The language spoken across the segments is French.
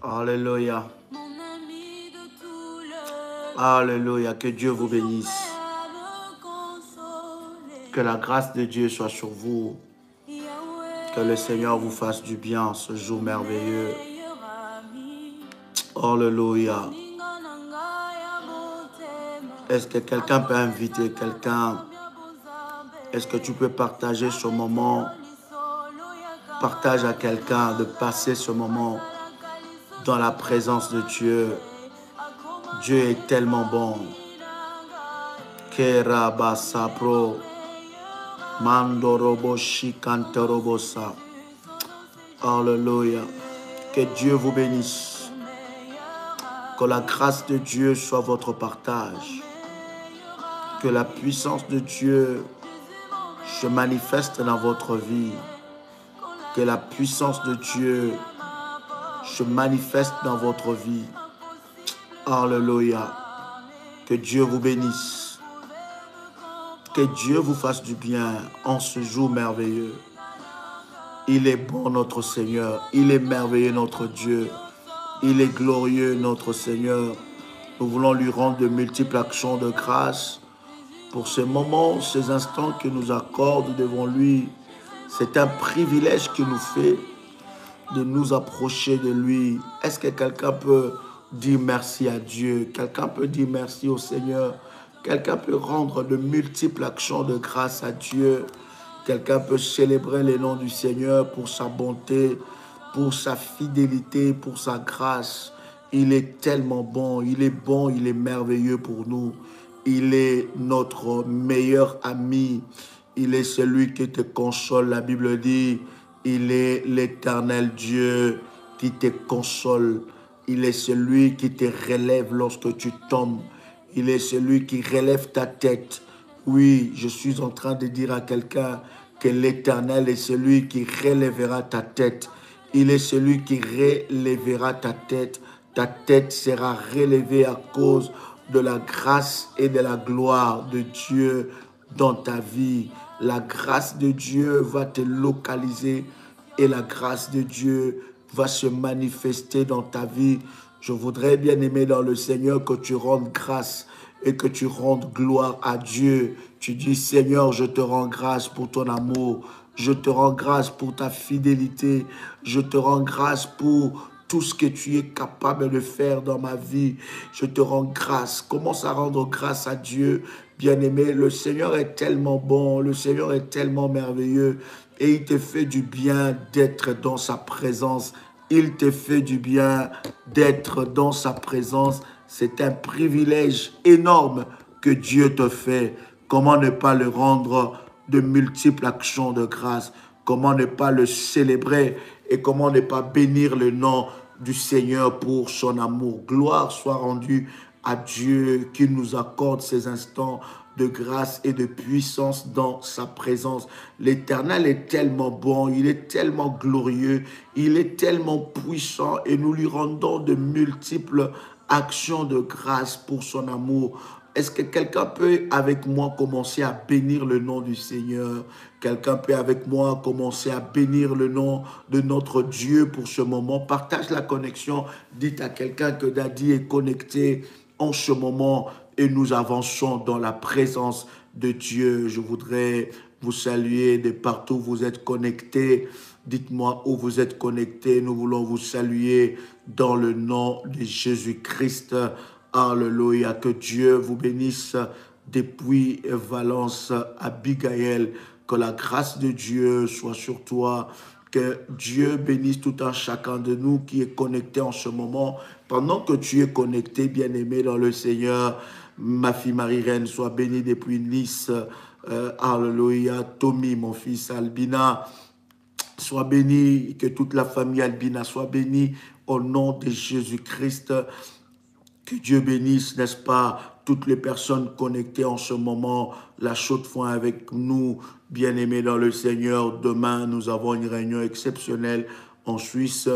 Alléluia. Alléluia. Que Dieu vous bénisse. Que la grâce de Dieu soit sur vous. Que le Seigneur vous fasse du bien ce jour merveilleux. Alléluia. Est-ce que quelqu'un peut inviter quelqu'un? Est-ce que tu peux partager ce moment? Partage à quelqu'un de passer ce moment dans la présence de Dieu. Dieu est tellement bon. Kerabasapro Mandoroboshi Kantorobosa. Alléluia. Que Dieu vous bénisse. Que la grâce de Dieu soit votre partage. Que la puissance de Dieu se manifeste dans votre vie. Que la puissance de Dieu se manifeste dans votre vie. Alléluia. Que Dieu vous bénisse. Que Dieu vous fasse du bien en ce jour merveilleux. Il est bon notre Seigneur. Il est merveilleux notre Dieu. Il est glorieux notre Seigneur. Nous voulons lui rendre de multiples actions de grâce pour ce moment, ces instants qu'il nous accorde devant lui. C'est un privilège qu'il nous fait de nous approcher de lui. Est-ce que quelqu'un peut dire merci à Dieu? Quelqu'un peut dire merci au Seigneur? Quelqu'un peut rendre de multiples actions de grâce à Dieu? Quelqu'un peut célébrer le nom du Seigneur pour sa bonté, pour sa fidélité, pour sa grâce. Il est tellement bon, il est merveilleux pour nous. Il est notre meilleur ami. Il est celui qui te console. La Bible dit, il est l'Éternel Dieu qui te console. Il est celui qui te relève lorsque tu tombes. Il est celui qui relève ta tête. Oui, je suis en train de dire à quelqu'un que l'Éternel est celui qui relèvera ta tête. Il est celui qui relèvera ta tête. Ta tête sera relevée à cause de la grâce et de la gloire de Dieu dans ta vie. La grâce de Dieu va te localiser et la grâce de Dieu va se manifester dans ta vie. Je voudrais bien aimer dans le Seigneur que tu rendes grâce et que tu rendes gloire à Dieu. Tu dis, Seigneur, je te rends grâce pour ton amour. Je te rends grâce pour ta fidélité. Je te rends grâce pour tout ce que tu es capable de faire dans ma vie. Je te rends grâce. Commence à rendre grâce à Dieu. Bien-aimé, le Seigneur est tellement bon. Le Seigneur est tellement merveilleux. Et il te fait du bien d'être dans sa présence. Il te fait du bien d'être dans sa présence. C'est un privilège énorme que Dieu te fait. Comment ne pas le rendre de multiples actions de grâce? Comment ne pas le célébrer et comment ne pas bénir le nom du Seigneur pour son amour? Gloire soit rendue à Dieu qui nous accorde ces instants de grâce et de puissance dans sa présence. L'Éternel est tellement bon, il est tellement glorieux, il est tellement puissant et nous lui rendons de multiples actions de grâce pour son amour. Est-ce que quelqu'un peut avec moi commencer à bénir le nom du Seigneur? Quelqu'un peut avec moi commencer à bénir le nom de notre Dieu pour ce moment? Partage la connexion. Dites à quelqu'un que Daddy est connecté en ce moment et nous avançons dans la présence de Dieu. Je voudrais vous saluer de partout où vous êtes connectés. Dites-moi où vous êtes connectés. Nous voulons vous saluer dans le nom de Jésus-Christ. Alléluia. Que Dieu vous bénisse depuis Valence, Abigail. Que la grâce de Dieu soit sur toi. Que Dieu bénisse tout un chacun de nous qui est connecté en ce moment. Pendant que tu es connecté, bien-aimé dans le Seigneur, ma fille Marie-Reine soit bénie depuis Nice. Alléluia. Tommy, mon fils, Albina, sois béni. Que toute la famille Albina soit bénie au nom de Jésus-Christ. Que Dieu bénisse, n'est-ce pas, toutes les personnes connectées en ce moment, la Chaux-de-Fonds avec nous, bien-aimés dans le Seigneur. Demain, nous avons une réunion exceptionnelle en Suisse,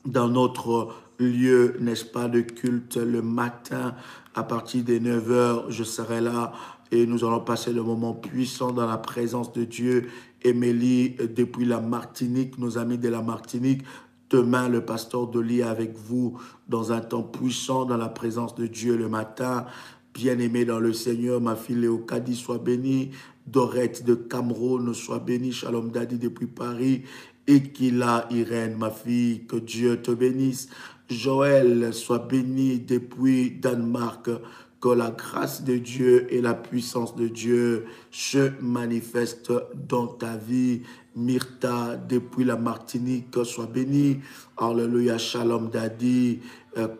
dans notre lieu, n'est-ce pas, de culte le matin. À partir des 9 heures, je serai là et nous allons passer le moment puissant dans la présence de Dieu. Émilie, depuis la Martinique, nos amis de la Martinique, Demain, le pasteur Dolly est avec vous dans un temps puissant dans la présence de Dieu le matin. Bien-aimé dans le Seigneur, ma fille Léocadie, sois bénie. Dorette de Cameroun, sois bénie. Shalom Daddy depuis Paris. Ekila Irène, ma fille, que Dieu te bénisse. Joël, sois béni depuis Danemark. Que la grâce de Dieu et la puissance de Dieu se manifestent dans ta vie. Myrta, depuis la Martinique, sois bénie. Alléluia, Shalom Daddy.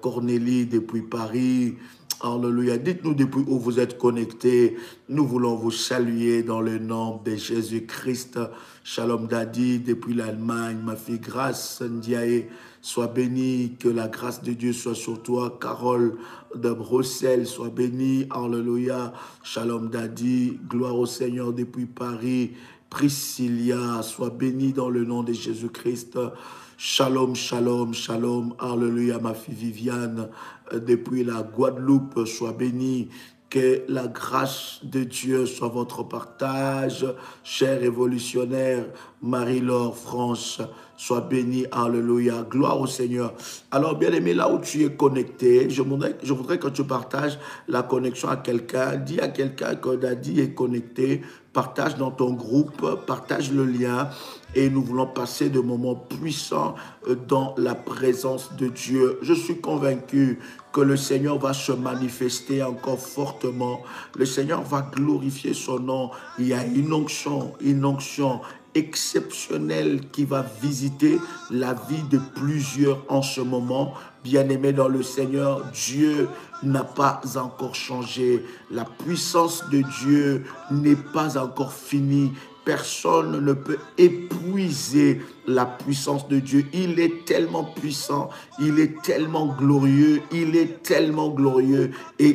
Cornélie, depuis Paris. Alléluia. Dites-nous depuis où vous êtes connectés. Nous voulons vous saluer dans le nom de Jésus-Christ. Shalom Daddy, depuis l'Allemagne. Ma fille Grâce Ndiaye, sois bénie. Que la grâce de Dieu soit sur toi. Carole de Bruxelles, sois bénie. Alléluia. Shalom Daddy. Gloire au Seigneur depuis Paris. Priscilla, sois bénie dans le nom de Jésus-Christ. Shalom, shalom, shalom. Alléluia, ma fille Viviane, depuis la Guadeloupe, sois bénie. Que la grâce de Dieu soit votre partage. Chère révolutionnaire, Marie-Laure France, sois bénie. Alléluia. Gloire au Seigneur. Alors, bien aimé, là où tu es connecté, je voudrais que tu partages la connexion à quelqu'un. Dis à quelqu'un que Daddy est connecté. Partage dans ton groupe, partage le lien. Et nous voulons passer de moments puissants dans la présence de Dieu. Je suis convaincu que le Seigneur va se manifester encore fortement. Le Seigneur va glorifier son nom. Il y a une onction exceptionnelle qui va visiter la vie de plusieurs en ce moment. Bien-aimés dans le Seigneur, Dieu n'a pas encore changé. La puissance de Dieu n'est pas encore finie. Personne ne peut épuiser la puissance de Dieu. Il est tellement puissant, il est tellement glorieux, et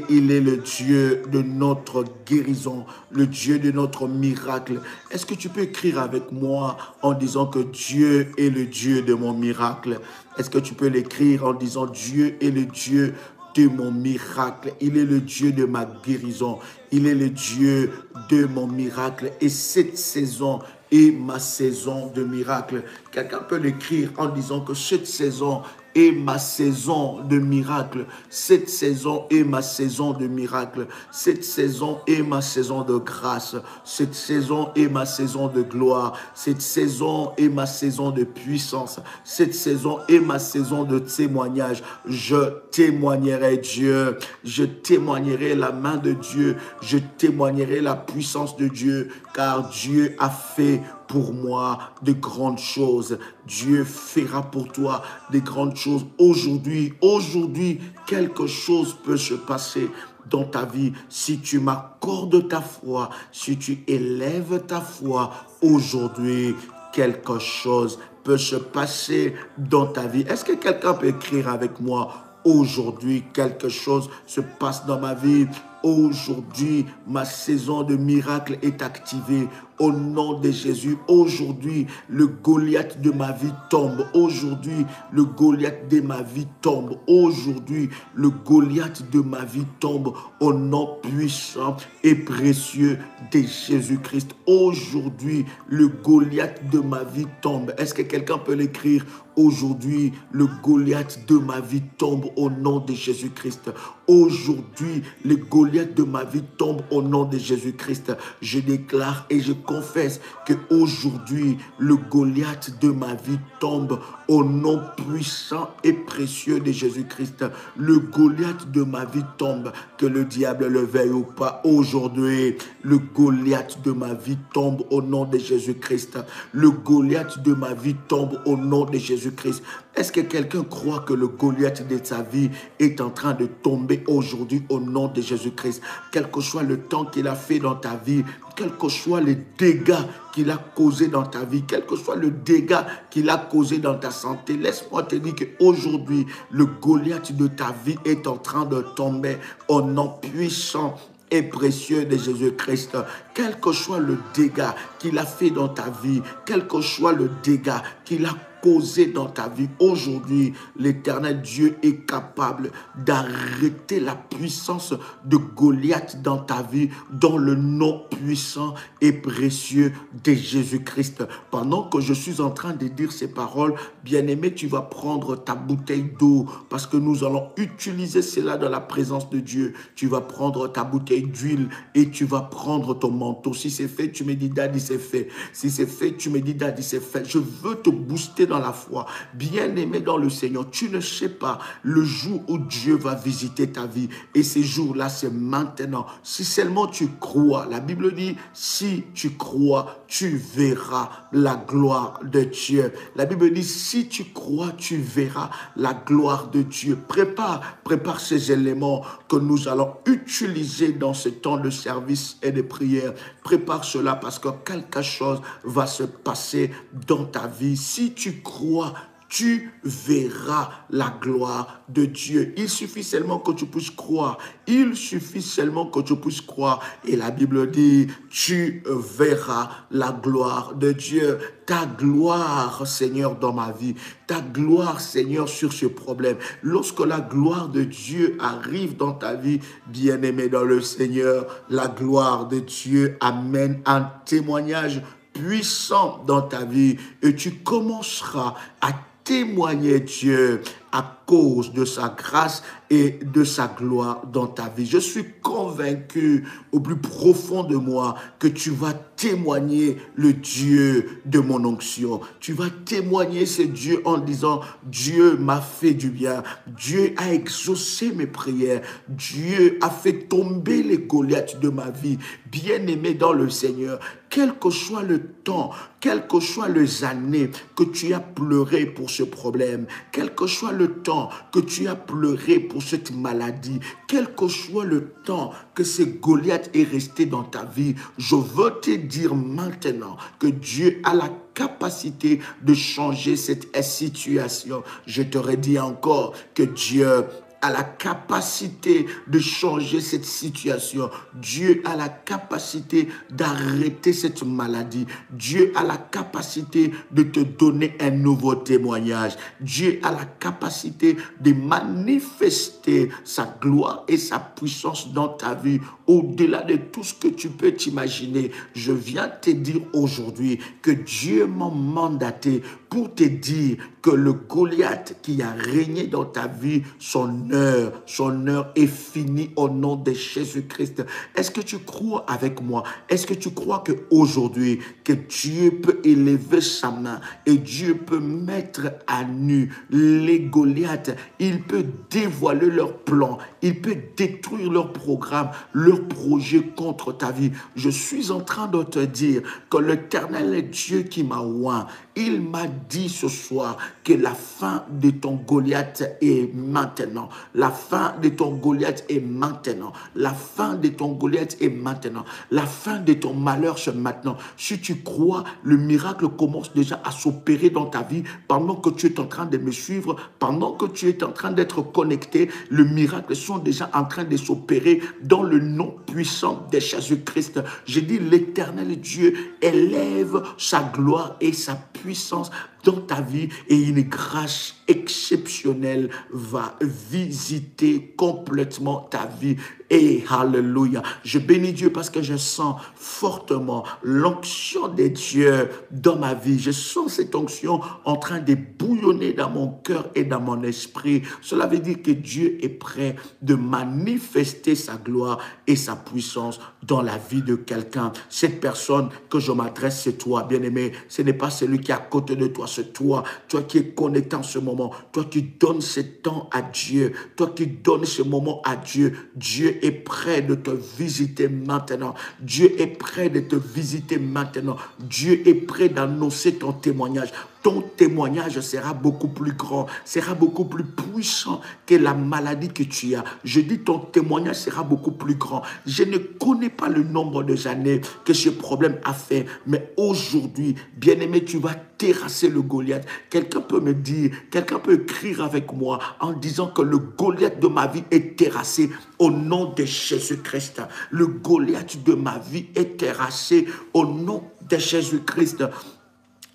il est le Dieu de notre guérison, le Dieu de notre miracle. Est-ce que tu peux écrire avec moi en disant que Dieu est le Dieu de mon miracle? Est-ce que tu peux l'écrire en disant Dieu est le Dieu de mon miracle, il est le Dieu de ma guérison, il est le Dieu de mon miracle, et cette saison est ma saison de miracle. Quelqu'un peut l'écrire en disant que cette saison est ma saison de miracle, cette saison est ma saison de miracle, cette saison est ma saison de grâce, cette saison est ma saison de gloire, cette saison est ma saison de puissance, cette saison est ma saison de témoignage. Je témoignerai Dieu, je témoignerai la main de Dieu, je témoignerai la puissance de Dieu, car Dieu a fait pour moi de grandes choses. Dieu fera pour toi de grandes choses. Aujourd'hui, quelque chose peut se passer dans ta vie si tu m'accordes ta foi, si tu élèves ta foi. Aujourd'hui, quelque chose peut se passer dans ta vie. Est-ce que quelqu'un peut écrire avec moi? Aujourd'hui, quelque chose se passe dans ma vie. Aujourd'hui, ma saison de miracle est activée au nom de Jésus. Aujourd'hui, le Goliath de ma vie tombe. Aujourd'hui, le Goliath de ma vie tombe. Aujourd'hui, le Goliath de ma vie tombe au nom puissant et précieux de Jésus-Christ. Aujourd'hui, le Goliath de ma vie tombe. Est-ce que quelqu'un peut l'écrire? Aujourd'hui, le Goliath de ma vie tombe au nom de Jésus-Christ. Aujourd'hui, le Goliath de ma vie tombe au nom de Jésus-Christ. Je déclare et je confesse que aujourd'hui, le Goliath de ma vie tombe au nom puissant et précieux de Jésus-Christ. Le Goliath de ma vie tombe, que le diable le veuille ou pas. Aujourd'hui, le Goliath de ma vie tombe au nom de Jésus-Christ. Le Goliath de ma vie tombe au nom de Jésus-Christ. Est-ce que quelqu'un croit que le Goliath de sa vie est en train de tomber aujourd'hui au nom de Jésus-Christ? Quel que soit le temps qu'il a fait dans ta vie, quels que soient les dégâts qu'il a causés dans ta vie, quel que soit le dégât qu'il a causé dans ta santé, laisse-moi te dire qu'aujourd'hui, le Goliath de ta vie est en train de tomber au nom puissant et précieux de Jésus-Christ. Quel que soit le dégât qu'il a fait dans ta vie, quel que soit le dégât qu'il a causé dans ta vie. Aujourd'hui, l'Éternel Dieu est capable d'arrêter la puissance de Goliath dans ta vie, dans le nom puissant et précieux de Jésus-Christ. Pendant que je suis en train de dire ces paroles, bien-aimé, tu vas prendre ta bouteille d'eau parce que nous allons utiliser cela dans la présence de Dieu. Tu vas prendre ta bouteille d'huile et tu vas prendre ton manteau. Si c'est fait, tu me dis, Daddy, c'est fait. Si c'est fait, tu me dis, Daddy, c'est fait. Je veux te booster dans la foi. Bien-aimé dans le Seigneur, tu ne sais pas le jour où Dieu va visiter ta vie. Et ces jours-là, c'est maintenant. Si seulement tu crois, la Bible dit, si tu crois, tu verras la gloire de Dieu. La Bible dit, si tu crois, tu verras la gloire de Dieu. Prépare ces éléments que nous allons utiliser dans ce temps de service et de prière. Prépare cela parce que quelque chose va se passer dans ta vie. Si tu crois, tu verras la gloire de Dieu. Il suffit seulement que tu puisses croire. Il suffit seulement que tu puisses croire. Et la Bible dit, tu verras la gloire de Dieu. Ta gloire, Seigneur, dans ma vie. Ta gloire, Seigneur, sur ce problème. Lorsque la gloire de Dieu arrive dans ta vie, bien-aimé dans le Seigneur, la gloire de Dieu amène un témoignage puissant dans ta vie. Et tu commenceras à témoigner Dieu à cause de sa grâce et de sa gloire dans ta vie. Je suis convaincu au plus profond de moi que tu vas témoigner le Dieu de mon onction. Tu vas témoigner ce Dieu en disant, Dieu m'a fait du bien. Dieu a exaucé mes prières. Dieu a fait tomber les Goliaths de ma vie. Bien-aimé dans le Seigneur, quel que soit le temps, quelles que soient les années que tu as pleuré pour ce problème, quel que soit le temps que tu as pleuré pour cette maladie, quel que soit le temps que ce Goliath est resté dans ta vie, je veux te dire maintenant que Dieu a la capacité de changer cette situation. Je te redis encore que Dieu a la capacité de changer cette situation. Dieu a la capacité d'arrêter cette maladie. Dieu a la capacité de te donner un nouveau témoignage. Dieu a la capacité de manifester sa gloire et sa puissance dans ta vie au-delà de tout ce que tu peux t'imaginer. Je viens te dire aujourd'hui que Dieu m'a mandaté pour te dire que le Goliath qui a régné dans ta vie, son heure est finie au nom de Jésus-Christ. Est-ce que tu crois avec moi? Est-ce que tu crois qu'aujourd'hui, que Dieu peut élever sa main et Dieu peut mettre à nu les Goliaths? Il peut dévoiler leurs plans, il peut détruire leurs programmes, leurs projets contre ta vie. Je suis en train de te dire que l'Éternel est Dieu qui m'a oint. Il m'a dit ce soir que la fin de ton Goliath est maintenant. La fin de ton Goliath est maintenant. La fin de ton Goliath est maintenant. La fin de ton malheur, c'est maintenant. Si tu crois, le miracle commence déjà à s'opérer dans ta vie pendant que tu es en train de me suivre, pendant que tu es en train d'être connecté. Le miracle sont déjà en train de s'opérer dans le nom puissant de Jésus-Christ. Je dis, l'Éternel Dieu élève sa gloire et sa puissance dans ta vie et une grâce exceptionnelle va visiter complètement ta vie. Et alléluia. Je bénis Dieu parce que je sens fortement l'onction de Dieu dans ma vie. Je sens cette onction en train de bouillonner dans mon cœur et dans mon esprit. Cela veut dire que Dieu est prêt de manifester sa gloire et sa puissance dans la vie de quelqu'un. Cette personne que je m'adresse, c'est toi, bien-aimé. Ce n'est pas celui qui est à côté de toi, c'est toi. Toi qui es connecté en ce moment. Toi qui donnes ce temps à Dieu. Toi qui donnes ce moment à Dieu. Dieu est prêt de te visiter maintenant. Dieu est prêt de te visiter maintenant. Dieu est prêt d'annoncer ton témoignage. Ton témoignage sera beaucoup plus grand, sera beaucoup plus puissant que la maladie que tu as. Je dis ton témoignage sera beaucoup plus grand. Je ne connais pas le nombre de années que ce problème a fait, mais aujourd'hui, bien-aimé, tu vas terrasser le Goliath. Quelqu'un peut me dire, quelqu'un peut écrire avec moi en disant que le Goliath de ma vie est terrassé au nom de Jésus-Christ. Le Goliath de ma vie est terrassé au nom de Jésus-Christ.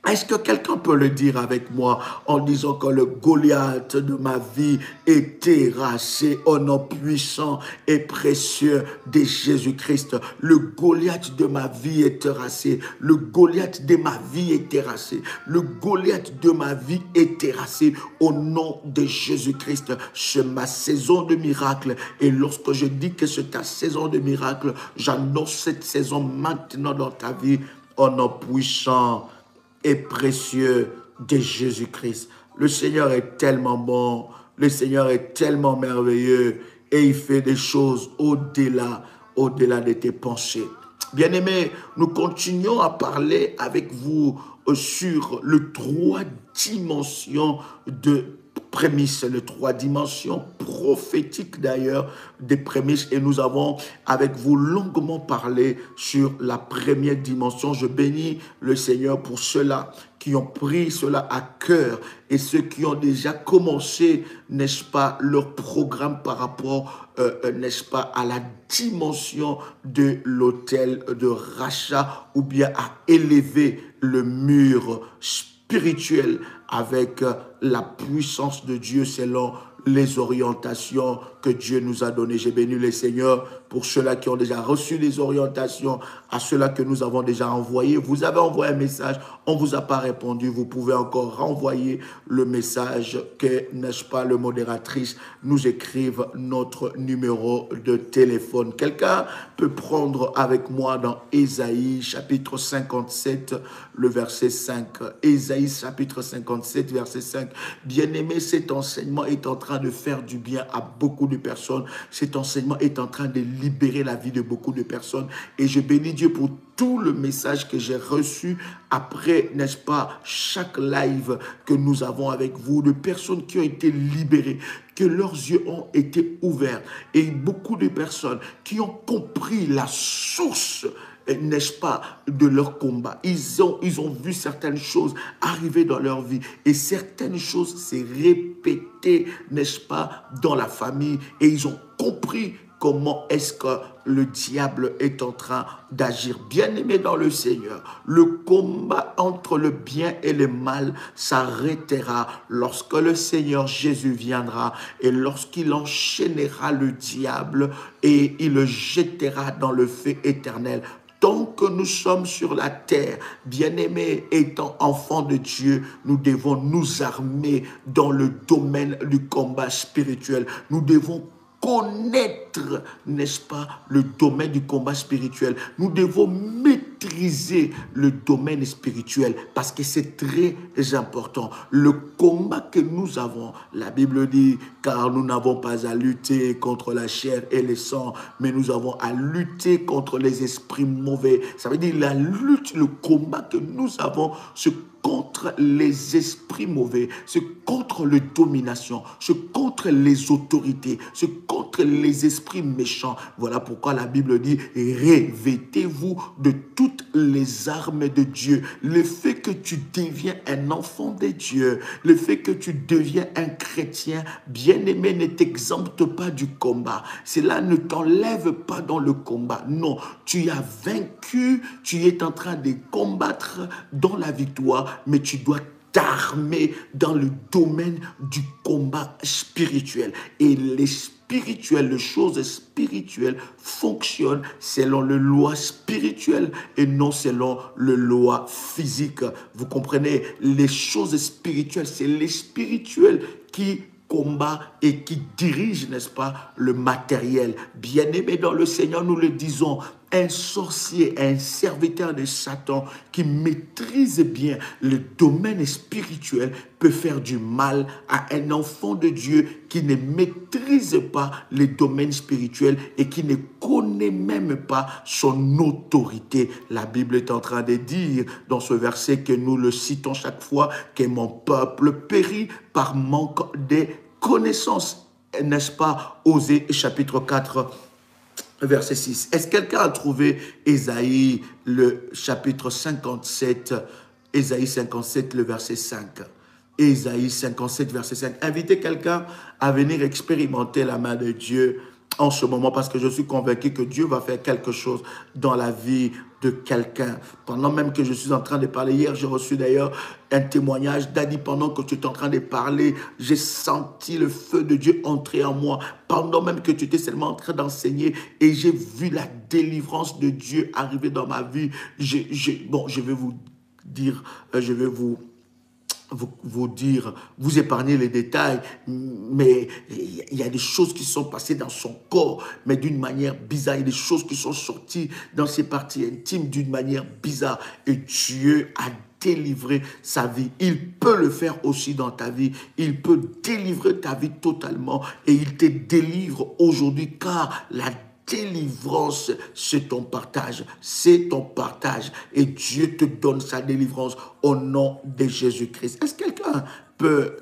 Est-ce que quelqu'un peut le dire avec moi en disant que le Goliath de ma vie est terrassé au nom puissant et précieux de Jésus-Christ? Le Goliath de ma vie est terrassé. Le Goliath de ma vie est terrassé. Le Goliath de ma vie est terrassé au nom de Jésus-Christ. C'est ma saison de miracle. Et lorsque je dis que c'est ta saison de miracle, j'annonce cette saison maintenant dans ta vie au nom puissant et précieux de Jésus-Christ. Le Seigneur est tellement bon, le Seigneur est tellement merveilleux et il fait des choses au-delà de tes pensées. Bien-aimés, nous continuons à parler avec vous sur les 3 dimensions de prémices, les 3 dimensions prophétiques d'ailleurs des prémices, et nous avons avec vous longuement parlé sur la première dimension. Je bénis le Seigneur pour ceux-là qui ont pris cela à cœur et ceux qui ont déjà commencé, n'est-ce pas, leur programme par rapport, n'est-ce pas, à la dimension de l'autel de rachat, ou bien à élever le mur spirituel avec la puissance de Dieu selon les orientations que Dieu nous a données. J'ai béni le Seigneur pour ceux-là qui ont déjà reçu les orientations, à ceux-là que nous avons déjà envoyés. Vous avez envoyé un message, on ne vous a pas répondu. Vous pouvez encore renvoyer le message que, n'est-ce pas, le modératrice nous écrive notre numéro de téléphone. Quelqu'un peut prendre avec moi dans Ésaïe chapitre 57, le verset 5. Ésaïe chapitre 57, verset 5. Bien-aimé, cet enseignement est en train de faire du bien à beaucoup de personnes. Cet enseignement est en train de libérer la vie de beaucoup de personnes. Et je bénis Dieu pour tout le message que j'ai reçu après, n'est-ce pas, chaque live que nous avons avec vous, de personnes qui ont été libérées, que leurs yeux ont été ouverts, et beaucoup de personnes qui ont compris la source, n'est-ce pas, de leur combat. Ils ont vu certaines choses arriver dans leur vie, et certaines choses s'est répétées, n'est-ce pas, dans la famille, et ils ont compris comment est-ce que le diable est en train d'agir. Bien-aimé dans le Seigneur, le combat entre le bien et le mal s'arrêtera lorsque le Seigneur Jésus viendra et lorsqu'il enchaînera le diable et il le jettera dans le feu éternel. Tant que nous sommes sur la terre, bien-aimés, étant enfants de Dieu, nous devons nous armer dans le domaine du combat spirituel. Nous devons connaître, n'est-ce pas, le domaine du combat spirituel. Nous devons maîtriser le domaine spirituel parce que c'est très important. Le combat que nous avons, la Bible dit, car nous n'avons pas à lutter contre la chair et le sang, mais nous avons à lutter contre les esprits mauvais. Ça veut dire la lutte, le combat que nous avons, c'est contre les esprits mauvais, c'est contre les dominations, c'est contre les autorités, c'est contre les esprits méchants. Voilà pourquoi la Bible dit, revêtez-vous de toutes les armes de Dieu. Le fait que tu deviens un enfant de Dieu, le fait que tu deviens un chrétien, bien-aimé, ne t'exempte pas du combat. Cela ne t'enlève pas dans le combat. Non, tu as vaincu, tu es en train de combattre dans la victoire, mais tu dois t'armer dans le domaine du combat spirituel. Et les choses spirituelles fonctionnent selon les lois spirituelles et non selon les lois physiques. Vous comprenez? Les choses spirituelles, c'est les spirituels qui combat et qui dirige, n'est-ce pas, le matériel. Bien-aimé dans le Seigneur, nous le disons, un sorcier, un serviteur de Satan qui maîtrise bien le domaine spirituel peut faire du mal à un enfant de Dieu qui ne maîtrise pas les domaines spirituels et qui ne connaît même pas son autorité. La Bible est en train de dire dans ce verset que nous le citons chaque fois que mon peuple périt par manque de connaissances. N'est-ce pas? Osée chapitre 4 verset 6. Est-ce que quelqu'un a trouvé Ésaïe, le chapitre 57, Ésaïe 57, le verset 5? Ésaïe 57, verset 5. Invitez quelqu'un à venir expérimenter la main de Dieu en ce moment, parce que je suis convaincu que Dieu va faire quelque chose dans la vie de quelqu'un. Pendant même que je suis en train de parler, hier, j'ai reçu d'ailleurs un témoignage. Daddy, pendant que tu es en train de parler, j'ai senti le feu de Dieu entrer en moi. Pendant même que tu étais seulement en train d'enseigner et j'ai vu la délivrance de Dieu arriver dans ma vie. Bon, je vais vous dire, je vais vous dire, vous épargner les détails, mais il y a des choses qui sont passées dans son corps, mais d'une manière bizarre. Il y a des choses qui sont sorties dans ses parties intimes d'une manière bizarre. Et Dieu a délivré sa vie. Il peut le faire aussi dans ta vie. Il peut délivrer ta vie totalement et il te délivre aujourd'hui car la délivrance, c'est ton partage. C'est ton partage. Et Dieu te donne sa délivrance au nom de Jésus-Christ. Est-ce que quelqu'un peut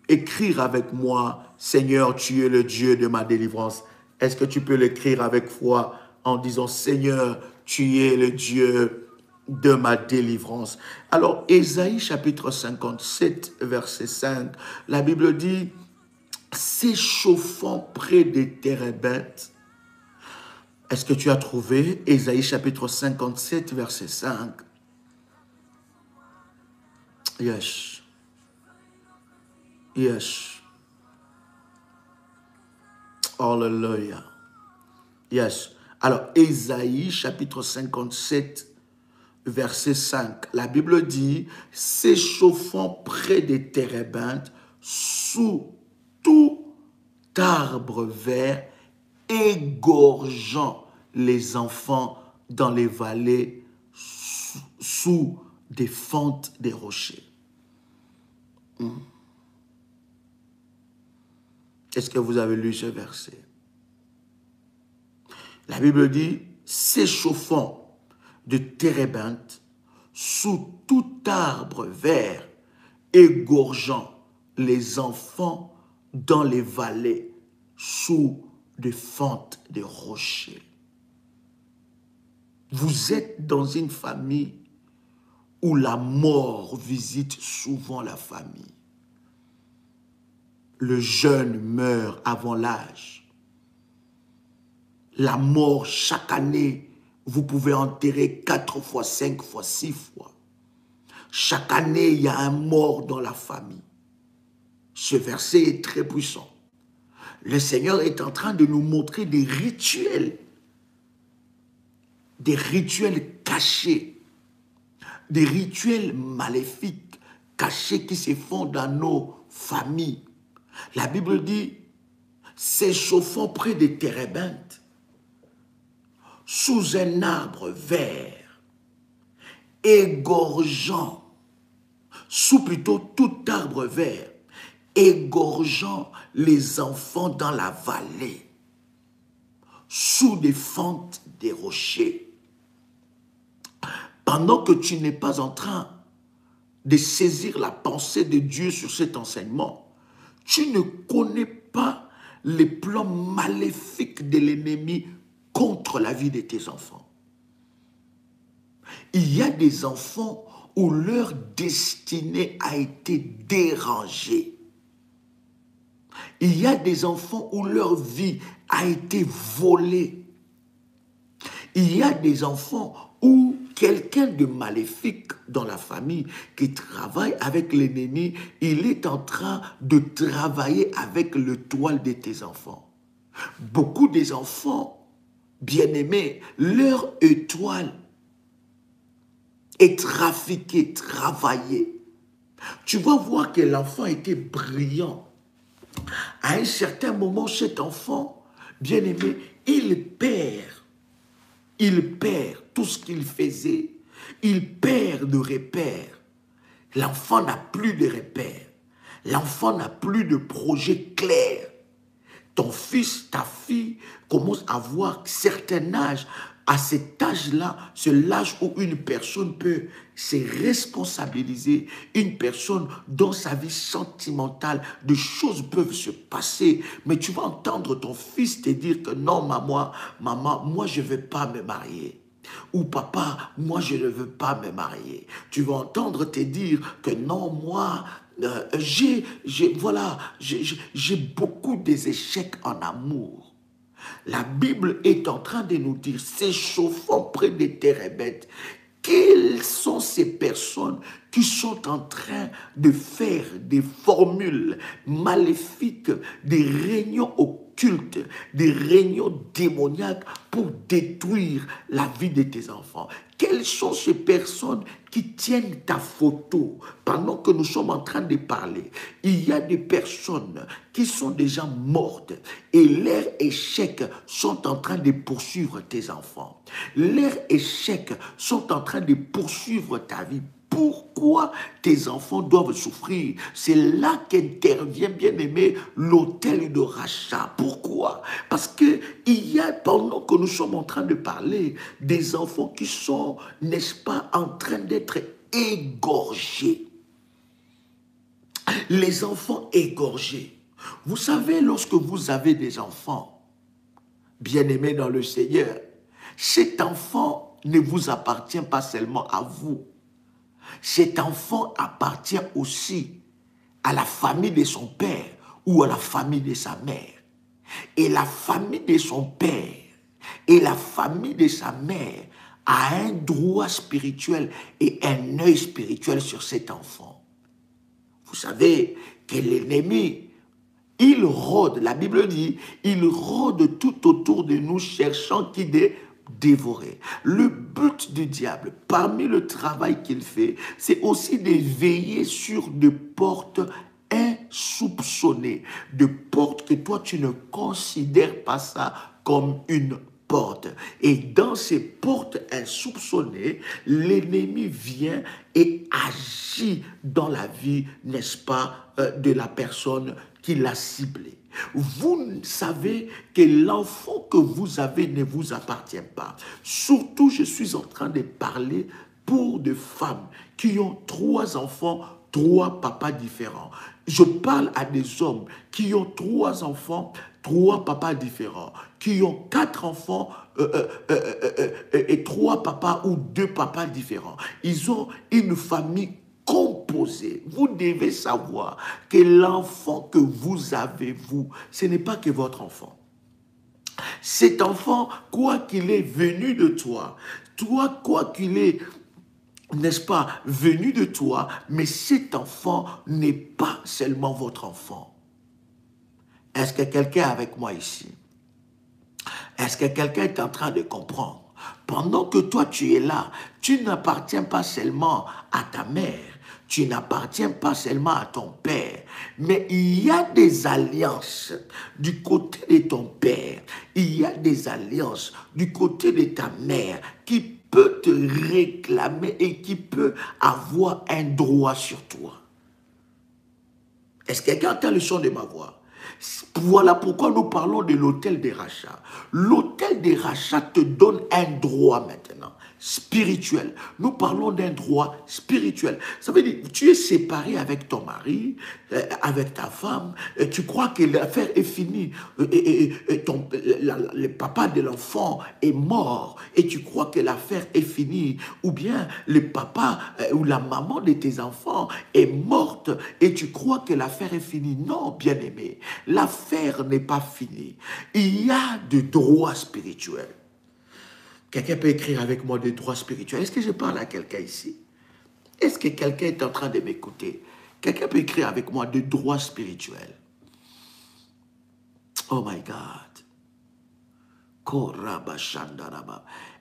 écrire avec moi, Seigneur, tu es le Dieu de ma délivrance? Est-ce que tu peux l'écrire avec foi en disant, Seigneur, tu es le Dieu de ma délivrance? Alors, Ésaïe chapitre 57, verset 5, la Bible dit, s'échauffant près des térébintes. Est-ce que tu as trouvé Ésaïe chapitre 57, verset 5? Yes. Yes. Hallelujah. Yes. Alors, Ésaïe chapitre 57, verset 5. La Bible dit, s'échauffant près des térébintes, sous tout arbre vert, égorgeant les enfants dans les vallées sous des fentes des rochers. Est-ce que vous avez lu ce verset? La Bible dit, s'échauffant de térébintes sous tout arbre vert, égorgeant les enfants dans les vallées sous des fentes des rochers. Vous êtes dans une famille où la mort visite souvent la famille. Le jeune meurt avant l'âge. La mort, chaque année, vous pouvez enterrer 4 fois, 5 fois, 6 fois. Chaque année, il y a un mort dans la famille. Ce verset est très puissant. Le Seigneur est en train de nous montrer des rituels cachés, des rituels maléfiques cachés qui se font dans nos familles. La Bible dit, s'échauffant près des térébintes, sous un arbre vert, égorgeant, sous plutôt tout arbre vert, égorgeant les enfants dans la vallée, sous des fentes des rochers. Pendant que tu n'es pas en train de saisir la pensée de Dieu sur cet enseignement, tu ne connais pas les plans maléfiques de l'ennemi contre la vie de tes enfants. Il y a des enfants où leur destinée a été dérangée. Il y a des enfants où leur vie a été volée. Il y a des enfants où quelqu'un de maléfique dans la famille qui travaille avec l'ennemi, il est en train de travailler avec le toile de tes enfants. Beaucoup des enfants, bien-aimés, leur étoile est trafiquée, travaillée. Tu vas voir que l'enfant était brillant. À un certain moment, cet enfant, bien-aimé, il perd tout ce qu'il faisait. Il perd de repères. L'enfant n'a plus de repères. L'enfant n'a plus de projet clair. Ton fils, ta fille commence à avoir un certain âge. À cet âge-là, c'est l'âge où une personne peut se responsabiliser, une personne dans sa vie sentimentale, des choses peuvent se passer, mais tu vas entendre ton fils te dire que non, maman, moi je ne veux pas me marier. Ou papa, moi je ne veux pas me marier. Tu vas entendre te dire que non, moi, j'ai beaucoup d'échecs en amour. La Bible est en train de nous dire, s'échauffant près des terres bêtes, quelles sont ces personnes qui sont en train de faire des formules maléfiques, des réunions occultes, des réunions démoniaques pour détruire la vie de tes enfants? Quelles sont ces personnes qui tiennent ta photo pendant que nous sommes en train de parler? Il y a des personnes qui sont déjà mortes et leurs échecs sont en train de poursuivre tes enfants. Leurs échecs sont en train de poursuivre ta vie. Pourquoi tes enfants doivent souffrir? C'est là qu'intervient, bien aimé, l'autel de rachat. Pourquoi? Parce que il y a, pendant que nous sommes en train de parler, des enfants qui sont, n'est-ce pas, en train d'être égorgés. Les enfants égorgés. Vous savez, lorsque vous avez des enfants, bien-aimés dans le Seigneur, cet enfant ne vous appartient pas seulement à vous. Cet enfant appartient aussi à la famille de son père ou à la famille de sa mère. Et la famille de son père et la famille de sa mère a un droit spirituel et un œil spirituel sur cet enfant. Vous savez que l'ennemi, il rôde, la Bible dit, il rôde tout autour de nous cherchant qui dévorer. Le but du diable, parmi le travail qu'il fait, c'est aussi de veiller sur des portes insoupçonnées, de portes que toi tu ne considères pas ça comme une porte. Et dans ces portes insoupçonnées, l'ennemi vient et agit dans la vie, n'est-ce pas, de la personne qui l'a ciblé. Vous savez que l'enfant que vous avez ne vous appartient pas. Surtout, je suis en train de parler pour des femmes qui ont 3 enfants, 3 papas différents. Je parle à des hommes qui ont 3 enfants, 3 papas différents, qui ont 4 enfants et 3 papas ou 2 papas différents. Ils ont une famille composé. Vous devez savoir que l'enfant que vous avez, vous, ce n'est pas que votre enfant. Cet enfant, quoi qu'il est venu de toi, toi, quoi qu'il est, n'est-ce pas, venu de toi, mais cet enfant n'est pas seulement votre enfant. Est-ce que quelqu'un est avec moi ici? Est-ce que quelqu'un est en train de comprendre? Pendant que toi tu es là, tu n'appartiens pas seulement à ta mère, tu n'appartiens pas seulement à ton père, mais il y a des alliances du côté de ton père, il y a des alliances du côté de ta mère qui peut te réclamer et qui peut avoir un droit sur toi. Est-ce que quelqu'un entend le son de ma voix? Voilà pourquoi nous parlons de l'autel des rachats. L'autel des rachats te donne un droit maintenant, spirituel. Nous parlons d'un droit spirituel. Ça veut dire, tu es séparé avec ton mari, avec ta femme, tu crois que l'affaire est finie, le papa de l'enfant est mort, et tu crois que l'affaire est finie, ou bien le papa ou la maman de tes enfants est morte, et tu crois que l'affaire est finie. Non, bien-aimé, l'affaire n'est pas finie. Il y a des droits spirituels. Quelqu'un peut écrire avec moi des droits spirituels. Est-ce que je parle à quelqu'un ici? Est-ce que quelqu'un est en train de m'écouter? Quelqu'un peut écrire avec moi des droits spirituels. Oh my God.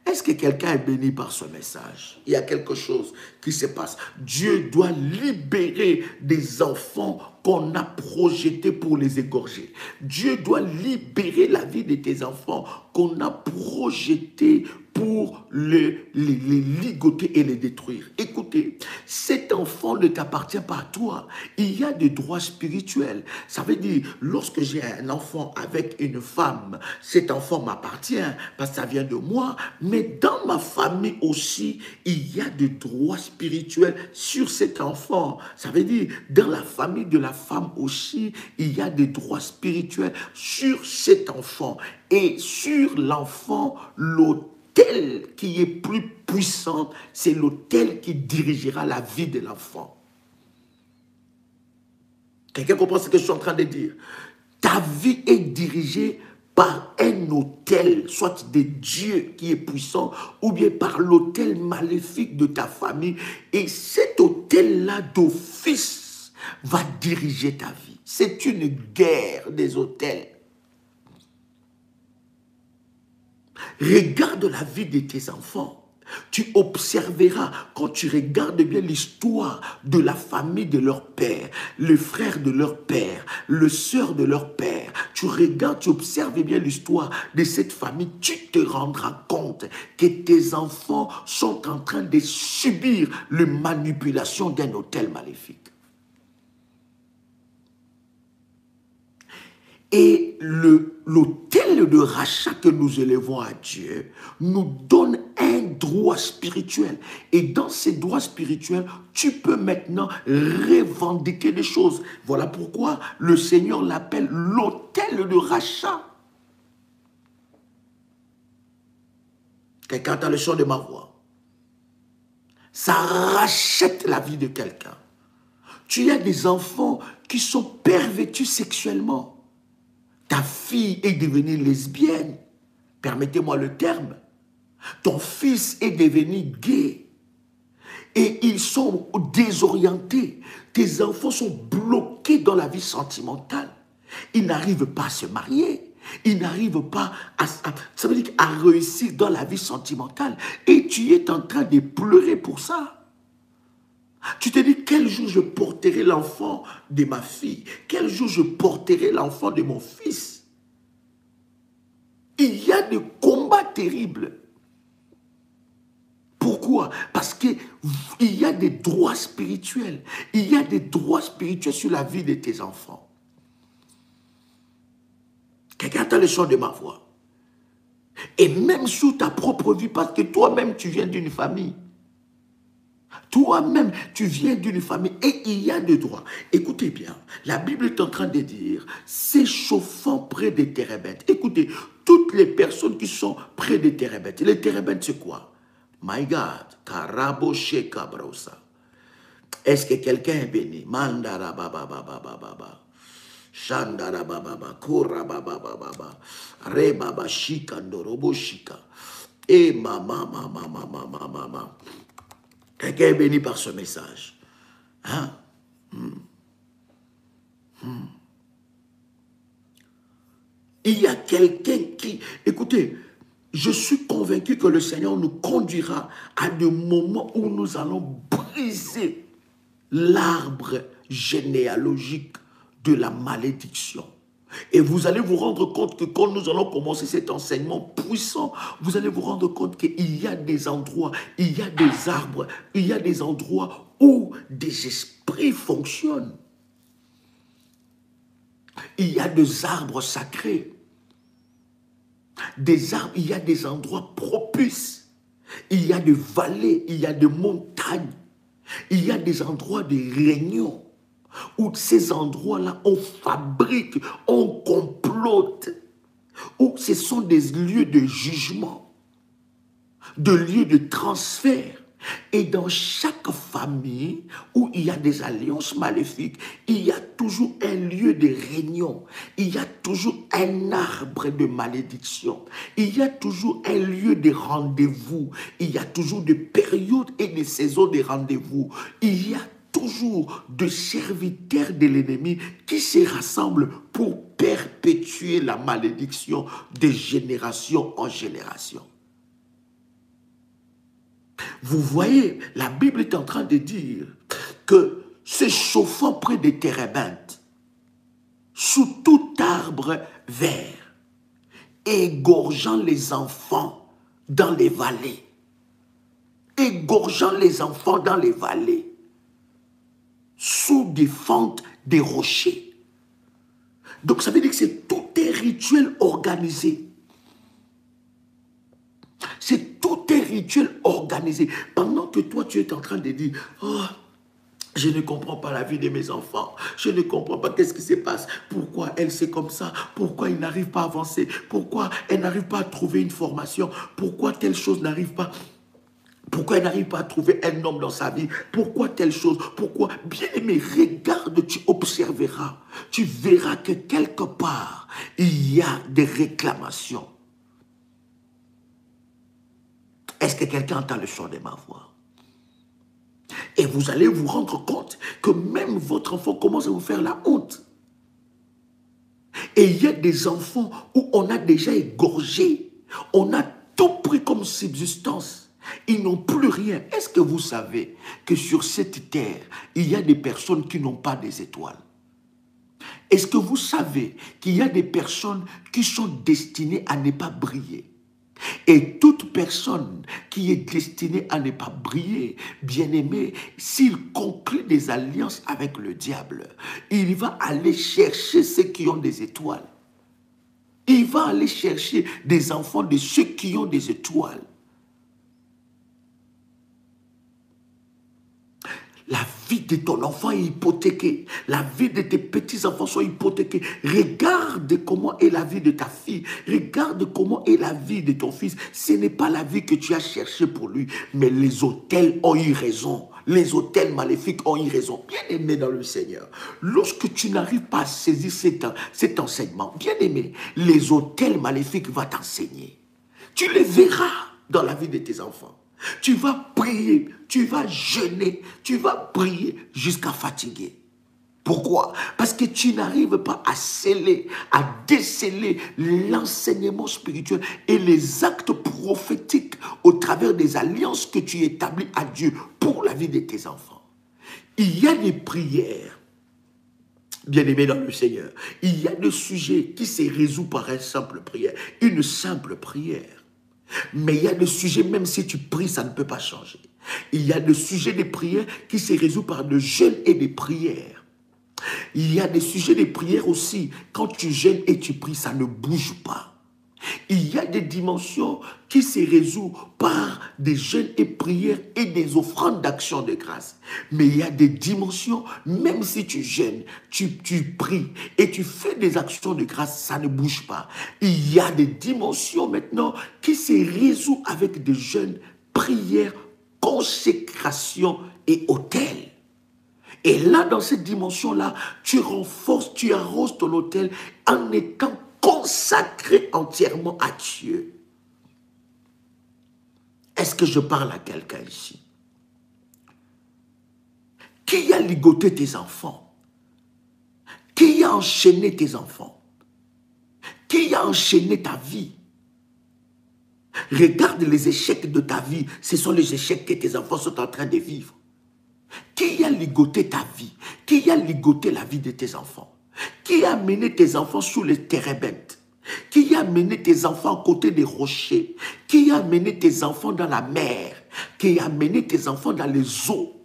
Est-ce que quelqu'un est béni par ce message? Il y a quelque chose qui se passe. Dieu doit libérer des enfants qu'on a projetés pour les égorger. Dieu doit libérer la vie de tes enfants qu'on a projetés pour les ligoter et les détruire. Écoutez, cet enfant ne t'appartient pas à toi. Il y a des droits spirituels. Ça veut dire, lorsque j'ai un enfant avec une femme, cet enfant m'appartient parce que ça vient de moi. Mais dans ma famille aussi, il y a des droits spirituels sur cet enfant. Ça veut dire, dans la famille de la femme aussi, il y a des droits spirituels sur cet enfant. Et sur l'enfant, l'autel qui est plus puissant, c'est l'autel qui dirigera la vie de l'enfant. Quelqu'un comprend ce que je suis en train de dire? Ta vie est dirigée par un autel, soit des dieux qui est puissant, ou bien par l'autel maléfique de ta famille. Et cet autel-là d'office va diriger ta vie. C'est une guerre des autels. Regarde la vie de tes enfants. Tu observeras, quand tu regardes bien l'histoire de la famille de leur père, le frère de leur père, le sœur de leur père, tu regardes, tu observes bien l'histoire de cette famille, tu te rendras compte que tes enfants sont en train de subir la manipulation d'un autel maléfique. Et l'autel de rachat que nous élevons à Dieu nous donne un droit spirituel. Et dans ces droits spirituels, tu peux maintenant revendiquer des choses. Voilà pourquoi le Seigneur l'appelle l'autel de rachat. Quelqu'un entend le son de ma voix. Ça rachète la vie de quelqu'un. Tu as des enfants qui sont pervêtus sexuellement. Ta fille est devenue lesbienne, permettez-moi le terme. Ton fils est devenu gay. Et ils sont désorientés. Tes enfants sont bloqués dans la vie sentimentale. Ils n'arrivent pas à se marier. Ils n'arrivent pas ça veut dire à réussir dans la vie sentimentale. Et tu es en train de pleurer pour ça. Tu te dis, quel jour je porterai l'enfant de ma fille? Quel jour je porterai l'enfant de mon fils? Il y a des combats terribles. Pourquoi? Parce qu'il y a des droits spirituels. Il y a des droits spirituels sur la vie de tes enfants. Quelqu'un entend le son de ma voix. Et même sur ta propre vie, parce que toi-même, tu viens d'une famille. Toi-même, tu viens d'une famille et il y a des droits. Écoutez bien, la Bible est en train de dire, s'échauffant près des térébintes. Écoutez, toutes les personnes qui sont près des térébintes. Les térébintes, c'est quoi? My God, Karabo Sheka Brosa. Est-ce que quelqu'un est béni? Mandara baba baba baba. Shandara baba baba. Kura baba baba. Re baba shika ndorobo shika. Et mama. Quelqu'un est béni par ce message. Hein? Il y a quelqu'un qui... Écoutez, je suis convaincu que le Seigneur nous conduira à des moments où nous allons briser l'arbre généalogique de la malédiction. Et vous allez vous rendre compte que quand nous allons commencer cet enseignement puissant, vous allez vous rendre compte qu'il y a des endroits, il y a des arbres, il y a des endroits où des esprits fonctionnent. Il y a des arbres sacrés. Des arbres, il y a des endroits propices. Il y a des vallées, il y a des montagnes. Il y a des endroits de réunion. Où ces endroits-là, on fabrique, on complote, où ce sont des lieux de jugement, de lieux de transfert. Et dans chaque famille où il y a des alliances maléfiques, il y a toujours un lieu de réunion, il y a toujours un arbre de malédiction, il y a toujours un lieu de rendez-vous, il y a toujours des périodes et des saisons de rendez-vous, il y a toujours de serviteurs de l'ennemi qui se rassemblent pour perpétuer la malédiction de génération en génération. Vous voyez, la Bible est en train de dire que s'échauffant près des térébintes, sous tout arbre vert, égorgeant les enfants dans les vallées, égorgeant les enfants dans les vallées, sous des fentes des rochers. Donc ça veut dire que c'est tout un rituel organisé. C'est tout un rituel organisé. Pendant que toi tu es en train de dire, oh, je ne comprends pas la vie de mes enfants. Je ne comprends pas qu'est-ce qui se passe. Pourquoi elle c'est comme ça? Pourquoi il n'arrive pas à avancer? Pourquoi elle n'arrive pas à trouver une formation? Pourquoi telle chose n'arrive pas? Pourquoi elle n'arrive pas à trouver un homme dans sa vie? Pourquoi telle chose? Pourquoi? Bien-aimé, regarde, tu observeras. Tu verras que quelque part, il y a des réclamations. Est-ce que quelqu'un entend le son de ma voix? Et vous allez vous rendre compte que même votre enfant commence à vous faire la honte. Et il y a des enfants où on a déjà égorgé. On a tout pris comme subsistance. Ils n'ont plus rien. Est-ce que vous savez que sur cette terre, il y a des personnes qui n'ont pas des étoiles? Est-ce que vous savez qu'il y a des personnes qui sont destinées à ne pas briller? Et toute personne qui est destinée à ne pas briller, bien-aimé, s'il conclut des alliances avec le diable, il va aller chercher ceux qui ont des étoiles. Il va aller chercher des enfants de ceux qui ont des étoiles. La vie de ton enfant est hypothéquée. La vie de tes petits-enfants sont hypothéqués. Regarde comment est la vie de ta fille. Regarde comment est la vie de ton fils. Ce n'est pas la vie que tu as cherchée pour lui. Mais les autels ont eu raison. Les autels maléfiques ont eu raison. Bien-aimé dans le Seigneur, lorsque tu n'arrives pas à saisir cet enseignement, bien-aimé, les autels maléfiques vont t'enseigner. Tu les verras dans la vie de tes enfants. Tu vas prier, tu vas jeûner, tu vas prier jusqu'à fatiguer. Pourquoi? Parce que tu n'arrives pas à sceller, à déceler l'enseignement spirituel et les actes prophétiques au travers des alliances que tu établis à Dieu pour la vie de tes enfants. Il y a des prières, bien-aimés dans le Seigneur, il y a des sujets qui se résolvent par une simple prière, une simple prière. Mais il y a des sujets, même si tu pries, ça ne peut pas changer. Il y a des sujets de prière qui se résolvent par le jeûne et des prières. Il y a des sujets de prière aussi. Quand tu jeûnes et tu pries, ça ne bouge pas. Il y a des dimensions qui se résolvent par des jeûnes et prières et des offrandes d'action de grâce. Mais il y a des dimensions, même si tu jeûnes, tu pries et tu fais des actions de grâce, ça ne bouge pas. Il y a des dimensions maintenant qui se résolvent avec des jeûnes, prières, consécration et autel. Et là, dans cette dimension-là, tu renforces, tu arroses ton autel en étant consacré entièrement à Dieu. Est-ce que je parle à quelqu'un ici? Qui a ligoté tes enfants? Qui a enchaîné tes enfants? Qui a enchaîné ta vie? Regarde les échecs de ta vie. Ce sont les échecs que tes enfants sont en train de vivre. Qui a ligoté ta vie? Qui a ligoté la vie de tes enfants? Qui a mené tes enfants sous les térébintes? Qui a mené tes enfants à côté des rochers? Qui a mené tes enfants dans la mer? Qui a mené tes enfants dans les eaux?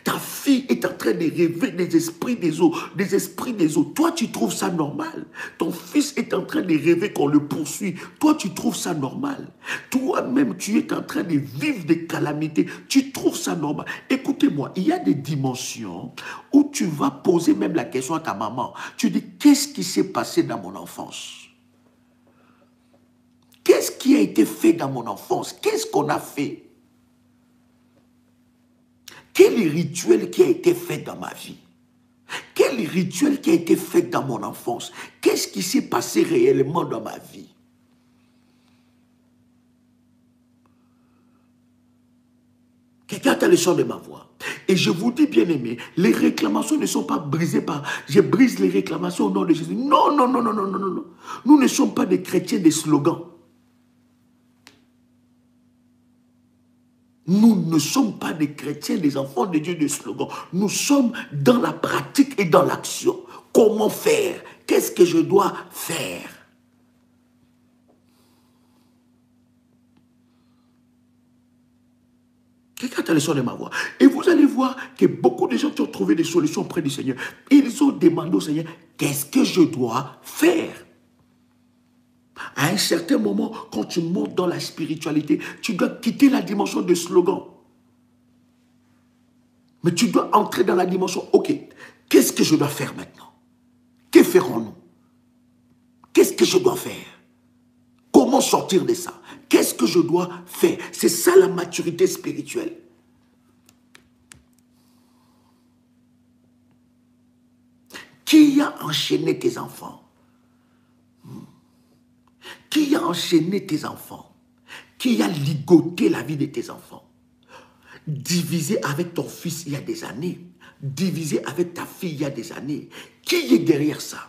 Ta fille est en train de rêver des esprits des eaux, des esprits des eaux. Toi, tu trouves ça normal. Ton fils est en train de rêver qu'on le poursuit. Toi, tu trouves ça normal. Toi-même, tu es en train de vivre des calamités. Tu trouves ça normal. Écoutez-moi, il y a des dimensions où tu vas poser même la question à ta maman. Tu dis, qu'est-ce qui s'est passé dans mon enfance? Qu'est-ce qui a été fait dans mon enfance? Qu'est-ce qu'on a fait? Quel rituel qui a été fait dans ma vie? Quel rituel qui a été fait dans mon enfance? Qu'est-ce qui s'est passé réellement dans ma vie? Quelqu'un a le son de ma voix. Et je vous dis, bien aimé, les réclamations ne sont pas brisées par... Je brise les réclamations au nom de Jésus. Non, non, non, non, non, non, non. Nous ne sommes pas des chrétiens des slogans. Nous ne sommes pas des chrétiens, des enfants de Dieu de slogan. Nous sommes dans la pratique et dans l'action. Comment faire? Qu'est-ce que je dois faire? Quelqu'un a le son de ma voix. Et vous allez voir que beaucoup de gens qui ont trouvé des solutions auprès du Seigneur, ils ont demandé au Seigneur, qu'est-ce que je dois faire? À un certain moment, quand tu montes dans la spiritualité, tu dois quitter la dimension de slogan. Mais tu dois entrer dans la dimension, ok, qu'est-ce que je dois faire maintenant? Que ferons-nous? Qu'est-ce que je dois faire? Comment sortir de ça? Quelles Qu'est-ce que je dois faire? C'est ça la maturité spirituelle. Qui a enchaîné tes enfants? Qui a enchaîné tes enfants? Qui a ligoté la vie de tes enfants? Divisé avec ton fils il y a des années. Divisé avec ta fille il y a des années. Qui est derrière ça?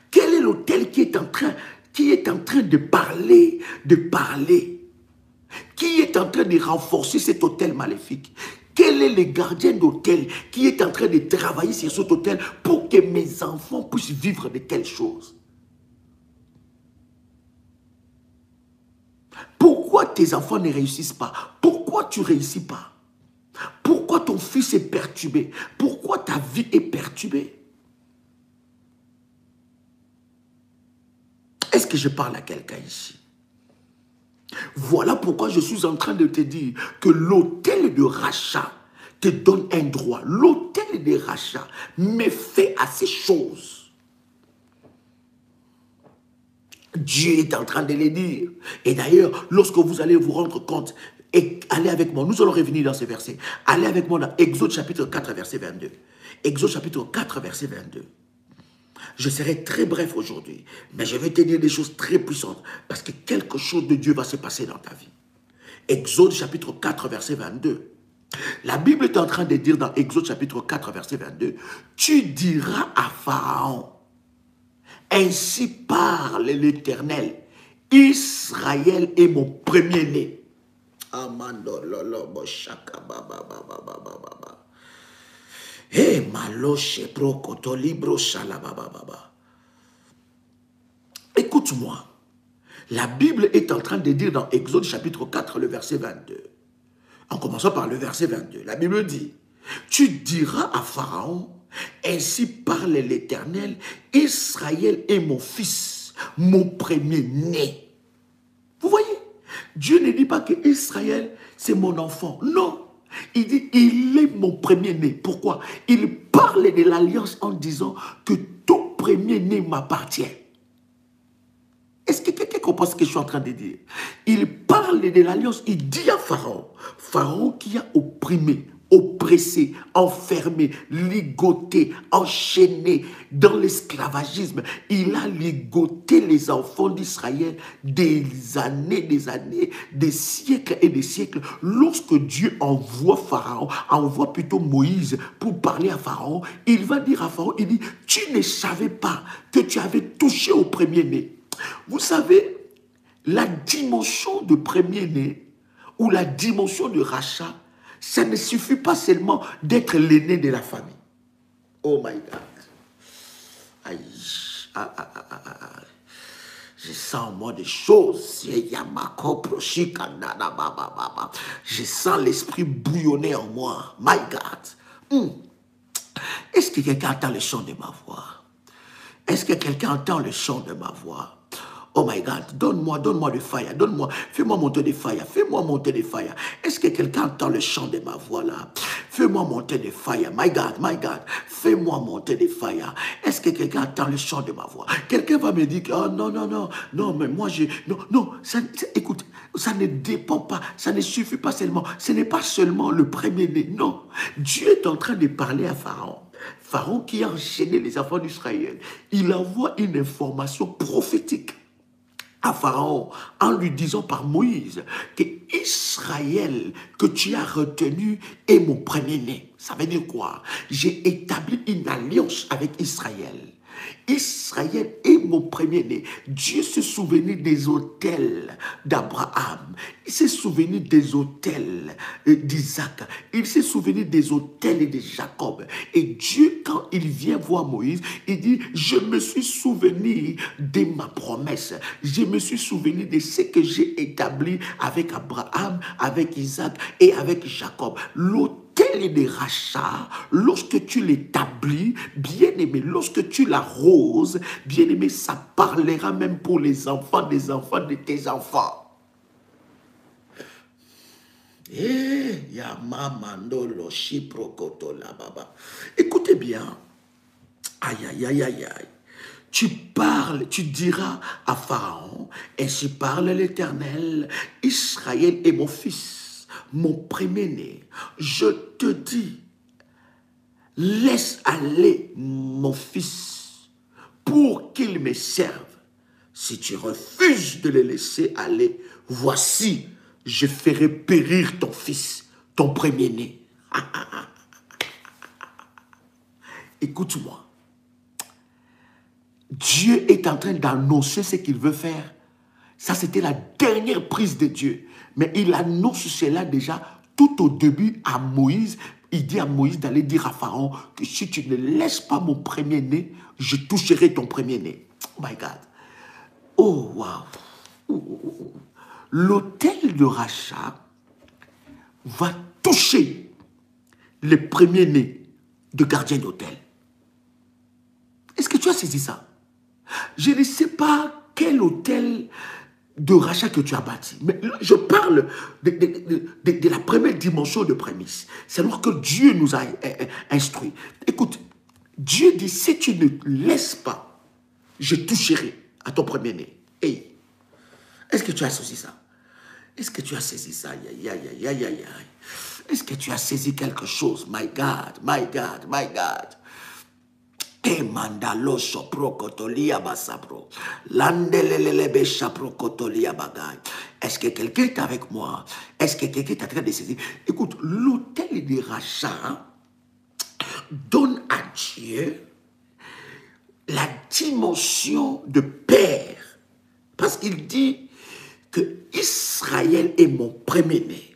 Quel est l'autel qui est en train de parler, Qui est en train de renforcer cet autel maléfique? Quel est le gardien d'autel qui est en train de travailler sur cet autel pour que mes enfants puissent vivre de telles choses? Pourquoi tes enfants ne réussissent pas? Pourquoi tu ne réussis pas? Pourquoi ton fils est perturbé? Pourquoi ta vie est perturbée? Est-ce que je parle à quelqu'un ici? Voilà pourquoi je suis en train de te dire que l'autel de rachat te donne un droit. L'autel de rachat met fait à ces choses. Dieu est en train de les dire. Et d'ailleurs, lorsque vous allez vous rendre compte, et allez avec moi, nous allons revenir dans ces versets. Allez avec moi dans Exode chapitre 4, verset 22. Exode chapitre 4, verset 22. Je serai très bref aujourd'hui, mais je vais te dire des choses très puissantes, parce que quelque chose de Dieu va se passer dans ta vie. Exode chapitre 4, verset 22. La Bible est en train de dire dans Exode chapitre 4, verset 22, « Tu diras à Pharaon, ainsi parle l'Éternel, Israël est mon premier-né. » Écoute-moi. La Bible est en train de dire dans Exode chapitre 4, le verset 22. En commençant par le verset 22, la Bible dit, « Tu diras à Pharaon, ainsi parle l'Éternel, Israël est mon fils, mon premier-né. » Vous voyez, Dieu ne dit pas que Israël, c'est mon enfant. Non. Il dit, il est mon premier-né. Pourquoi? Il parle de l'alliance en disant que tout premier-né m'appartient. Est-ce que quelqu'un comprend ce que je suis en train de dire? Il parle de l'alliance, il dit à Pharaon, Pharaon qui a opprimé, oppressé, enfermé, ligoté, enchaîné dans l'esclavagisme. Il a ligoté les enfants d'Israël des années, des siècles et des siècles. Lorsque Dieu envoie Pharaon, envoie plutôt Moïse pour parler à Pharaon, il va dire à Pharaon, il dit, tu ne savais pas que tu avais touché au premier-né. Vous savez, la dimension de premier-né ou la dimension de rachat, ça ne suffit pas seulement d'être l'aîné de la famille. Oh my God. Aïe. Je sens en moi des choses. Je sens l'esprit bouillonner en moi. My God. Est-ce que quelqu'un entend le chant de ma voix? Est-ce que quelqu'un entend le chant de ma voix? Oh my God, donne-moi le fire, fais-moi monter des fire, Est-ce que quelqu'un entend le chant de ma voix là? Fais-moi monter des fire, my God, fais-moi monter des fire. Est-ce que quelqu'un entend le chant de ma voix? Quelqu'un va me dire que, oh non, mais moi écoute, ça ne dépend pas, ça ne suffit pas seulement, ce n'est pas seulement le premier-né, non. Dieu est en train de parler à Pharaon. Pharaon qui a enchaîné les enfants d'Israël, il envoie une information prophétique à Pharaon en lui disant par Moïse que Israël que tu as retenu est mon premier-né. Ça veut dire quoi? J'ai établi une alliance avec Israël. Israël est mon premier-né. Dieu se souvenait des autels d'Abraham. Il s'est souvenu des autels d'Isaac. Il s'est souvenu des autels de Jacob. Et Dieu, quand il vient voir Moïse, il dit, je me suis souvenu de ma promesse. Je me suis souvenu de ce que j'ai établi avec Abraham, avec Isaac et avec Jacob. L'autel des rachats, lorsque tu l'établis, bien-aimé, lorsque tu l'arroses, bien-aimé, ça parlera même pour les enfants des enfants de tes enfants. Écoutez bien. Aïe. tu parles, tu diras à Pharaon, ainsi parle l'Éternel, Israël est mon fils, mon premier-né. Je te dis, laisse aller mon fils pour qu'il me serve. Si tu refuses de le laisser aller, voici, je ferai périr ton fils, ton premier-né. Écoute-moi. Dieu est en train d'annoncer ce qu'il veut faire. Ça, c'était la dernière prise de Dieu. Mais il annonce cela déjà tout au début à Moïse. Il dit à Moïse d'aller dire à Pharaon que si tu ne laisses pas mon premier-né, je toucherai ton premier-né. Oh my God. Oh, wow. L'autel de rachat va toucher les premiers-nés de gardiens d'hôtel. Est-ce que tu as saisi ça? Je ne sais pas quel hôtel de rachat que tu as bâti, mais là, je parle de la première dimension de prémisse. C'est alors que Dieu nous a instruits. Écoute, Dieu dit, si tu ne laisses pas, je toucherai à ton premier-né. Hey, est-ce que tu as saisi ça? Est-ce que tu as saisi ça? Est-ce que tu as saisi quelque chose? My God, my God, my God. Mandalo sopro kotolia basapro. Landelelebe chapro kotolia bagay. Est-ce que quelqu'un est avec moi? Est-ce que quelqu'un est en train de saisir? Écoute, l'autel des rachats donne à Dieu la dimension de père. Parce qu'il dit que Israël est mon premier-né.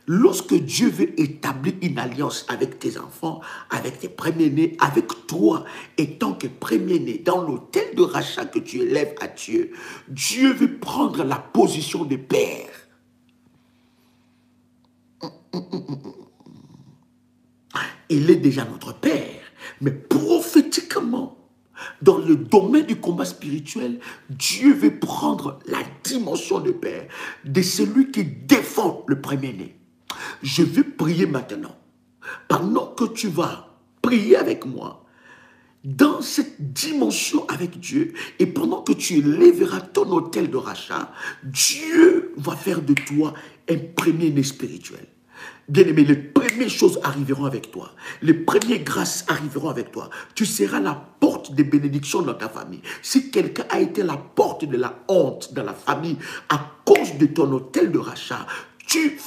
Lorsque Dieu veut établir une alliance avec tes enfants, avec tes premiers-nés, avec toi, étant que premier-né, dans l'autel de rachat que tu élèves à Dieu, Dieu veut prendre la position de père. Il est déjà notre père, mais prophétiquement, dans le domaine du combat spirituel, Dieu veut prendre la dimension de père de celui qui défend le premier-né. Je vais prier maintenant. Pendant que tu vas prier avec moi, dans cette dimension avec Dieu, et pendant que tu élèveras ton autel de rachat, Dieu va faire de toi un premier-né spirituel. Bien-aimé, les premières choses arriveront avec toi. Les premières grâces arriveront avec toi. Tu seras la porte des bénédictions dans ta famille. Si quelqu'un a été la porte de la honte dans la famille à cause de ton autel de rachat, tu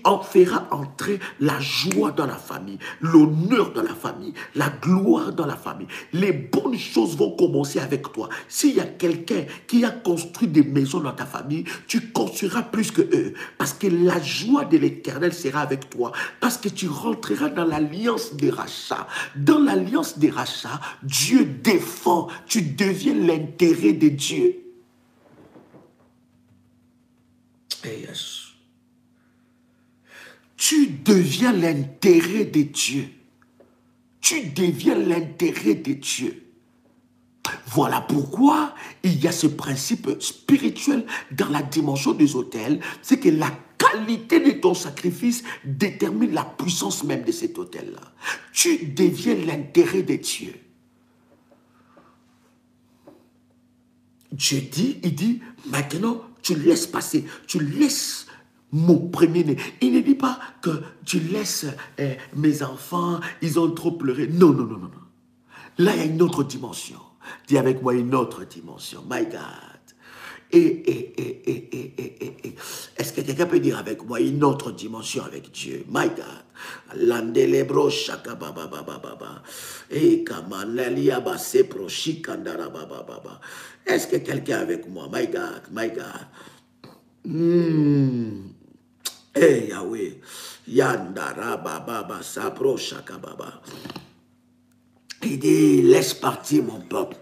en feras entrer la joie dans la famille, l'honneur dans la famille, la gloire dans la famille. Les bonnes choses vont commencer avec toi. S'il y a quelqu'un qui a construit des maisons dans ta famille, tu construiras plus que eux. Parce que la joie de l'Éternel sera avec toi. Parce que tu rentreras dans l'alliance des rachats. Dans l'alliance des rachats, Dieu défend. Tu deviens l'intérêt de Dieu. Yes. Tu deviens l'intérêt de Dieu. Tu deviens l'intérêt de Dieu. Voilà pourquoi il y a ce principe spirituel dans la dimension des autels, c'est que la qualité de ton sacrifice détermine la puissance même de cet autel-là. Tu deviens l'intérêt de Dieu. Dieu dit, il dit, maintenant, tu laisses passer, tu laisses mon premier-né. Il ne dit pas que tu laisses mes enfants, ils ont trop pleuré. Non, non, non, non, non. Là, il y a une autre dimension. Dis avec moi une autre dimension. My God. Est-ce que quelqu'un peut dire avec moi une autre dimension avec Dieu? My God. Landelebro shaka baba baba baba. Kamanelia base pro shikandara baba baba. Est-ce que quelqu'un avec moi? My God, my God. Yahweh. Yandara baba baba sapro shaka baba. Il dit, laisse partir mon peuple.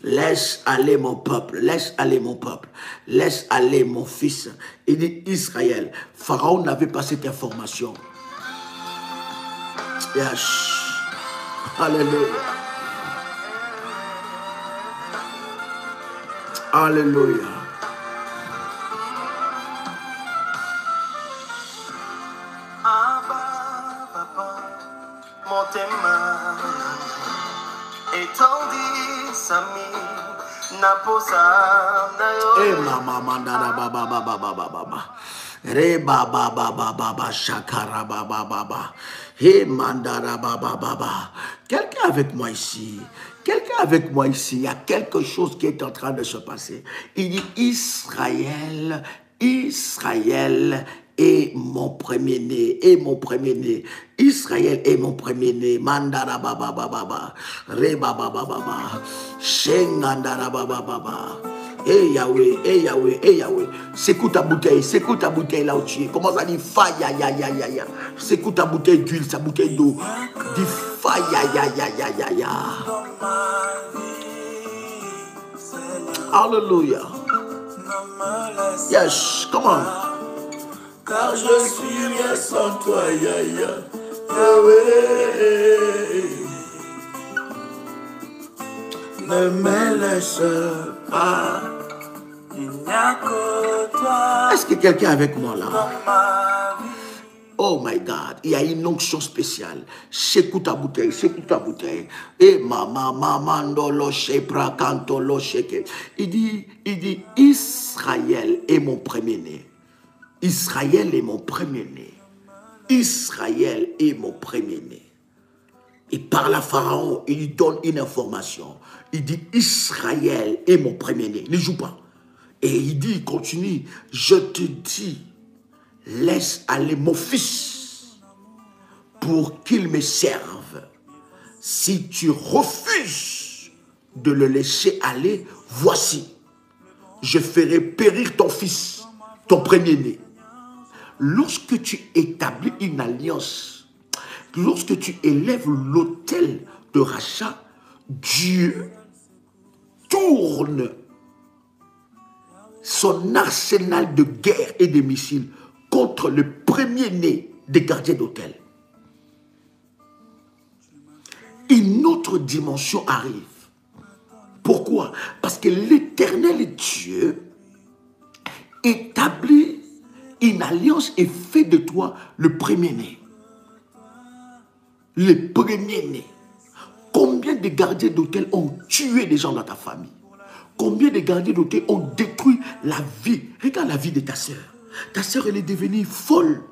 Laisse aller mon peuple, laisse aller mon peuple, laisse aller mon fils. Il dit Israël. Pharaon n'avait pas cette information. Yes. Alléluia. Alléluia. Abba, papa, mon Étendit Sami Naposa Eh mama mandara baba baba baba baba. Re baba baba baba shakara baba baba. Hey mandara baba baba. Quelqu'un avec moi ici. Quelqu'un avec moi ici. Il y a quelque chose qui est en train de se passer. Il dit Israël, Israël est mon premier-né, est mon premier-né. Israël est mon premier-né. Mandara baba baba baba. Re baba baba baba. Shengandara baba baba. Eh Yahweh, eh Yahweh, eh Yahweh. Secoue ta bouteille là où tu es. Commence à dire faille, ya, ya, ya, ya, ya. Secoue ta bouteille d'huile, sa bouteille d'eau. Dis faille, ya, ya, ya, ya, ya, ya. Hallelujah. Yes, come on. Car je suis rien sans toi, ya, ya. Yahweh. Ne me laisse pas. Il n'y a que toi. Est-ce que quelqu'un est avec moi là? Oh my God, il y a une onction spéciale. Secoue ta bouteille, secoue ta bouteille. Et il dit, Israël est mon premier-né. Israël est mon premier-né. Israël est mon premier-né. Et par la Pharaon, il lui donne une information. Il dit, Israël est mon premier-né. Ne joue pas. Et il dit, il continue, je te dis, laisse aller mon fils pour qu'il me serve. Si tu refuses de le laisser aller, voici, je ferai périr ton fils, ton premier-né. Lorsque tu établis une alliance, lorsque tu élèves l'autel de rachat, Dieu tourne son arsenal de guerre et de missiles contre le premier-né des gardiens d'autel. Une autre dimension arrive. Pourquoi? Parce que l'Éternel Dieu établit une alliance et fait de toi le premier-né. Le premier-né. Combien de gardiens d'autel ont tué des gens dans ta famille? Combien de gardiens d'autel ont détruit la vie? Regarde la vie de ta sœur. Ta sœur, elle est devenue folle.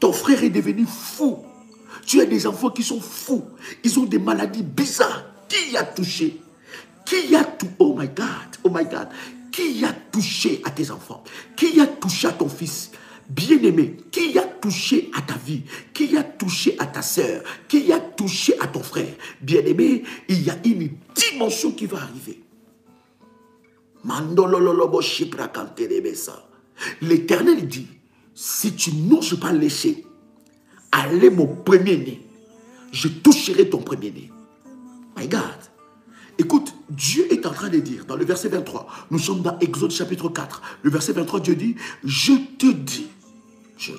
Ton frère est devenu fou. Tu as des enfants qui sont fous. Ils ont des maladies bizarres. Qui a touché? Qui a tout? Oh my God, oh my God. Qui a touché à tes enfants? Qui a touché à ton fils? Bien-aimé, qui a touché à ta vie? Qui a touché à ta sœur? Qui a touché à ton frère? Bien-aimé, il y a une dimension qui va arriver. L'Éternel dit, si tu n'oses pas laisser aller mon premier-né, je toucherai ton premier-né. My God. Écoute, Dieu est en train de dire, dans le verset 23, nous sommes dans Exode chapitre 4, le verset 23, Dieu dit, je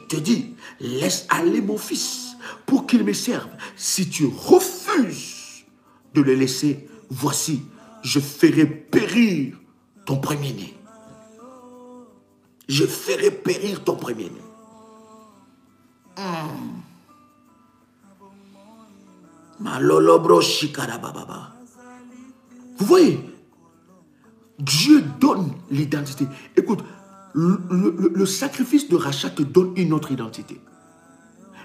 te dis, laisse aller mon fils pour qu'il me serve. Si tu refuses de le laisser, voici, je ferai périr ton premier-né. Je ferai périr ton premier-né. Vous voyez, Dieu donne l'identité. Écoute, le sacrifice de rachat te donne une autre identité.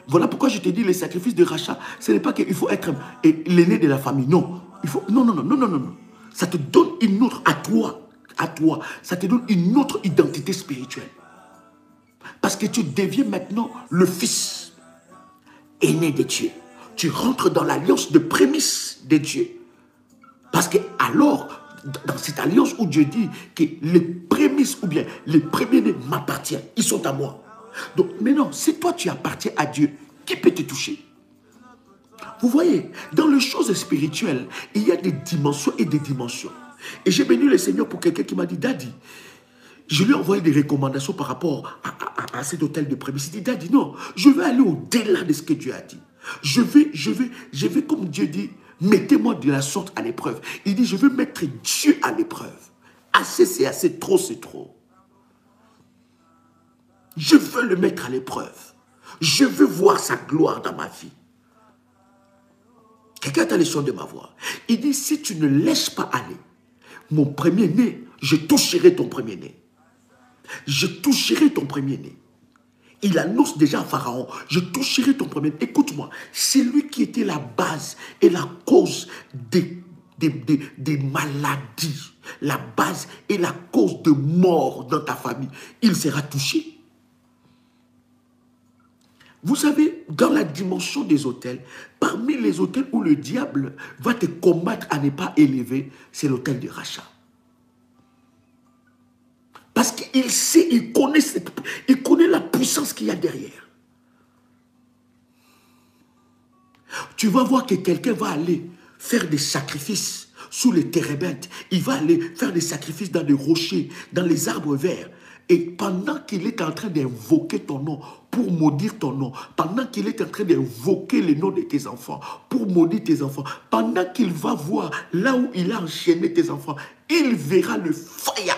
Voilà pourquoi je te dis, les sacrifices de rachat, ce n'est pas qu'il faut être l'aîné de la famille. Non, il faut, non. Ça te donne une autre, à toi, ça te donne une autre identité spirituelle. Parce que tu deviens maintenant le fils aîné de Dieu. Tu rentres dans l'alliance de prémices de Dieu. Parce que alors, dans cette alliance où Dieu dit que les prémices ou bien les premiers-nés m'appartiennent, ils sont à moi. Donc maintenant, si toi tu appartiens à Dieu, qui peut te toucher? Vous voyez, dans les choses spirituelles, il y a des dimensions et des dimensions. Et j'ai béni le Seigneur pour quelqu'un qui m'a dit, Daddy, je lui ai envoyé des recommandations par rapport à cet hôtel de prémices. Il dit, Daddy, non, je vais aller au-delà de ce que Dieu a dit. Je vais, comme Dieu dit, mettez-moi de la sorte à l'épreuve. Il dit, je veux mettre Dieu à l'épreuve. Assez, c'est assez, trop, c'est trop. Je veux le mettre à l'épreuve. Je veux voir sa gloire dans ma vie. Quelqu'un a le son de ma voix. Il dit, si tu ne laisses pas aller mon premier-né, je toucherai ton premier-né. Je toucherai ton premier-né. Il annonce déjà à Pharaon, je toucherai ton premier-né. Écoute-moi, c'est lui qui était la base et la cause des maladies, la base et la cause de mort dans ta famille. Il sera touché. Vous savez, dans la dimension des autels, parmi les autels où le diable va te combattre à ne pas élever, c'est l'autel du rachat. Parce qu'il sait, il connaît la puissance qu'il y a derrière. Tu vas voir que quelqu'un va aller faire des sacrifices sous les térébintes. Il va aller faire des sacrifices dans des rochers, dans les arbres verts. Et pendant qu'il est en train d'invoquer ton nom, pour maudire ton nom, pendant qu'il est en train d'invoquer le nom de tes enfants, pour maudire tes enfants, pendant qu'il va voir là où il a enchaîné tes enfants, il verra le fire.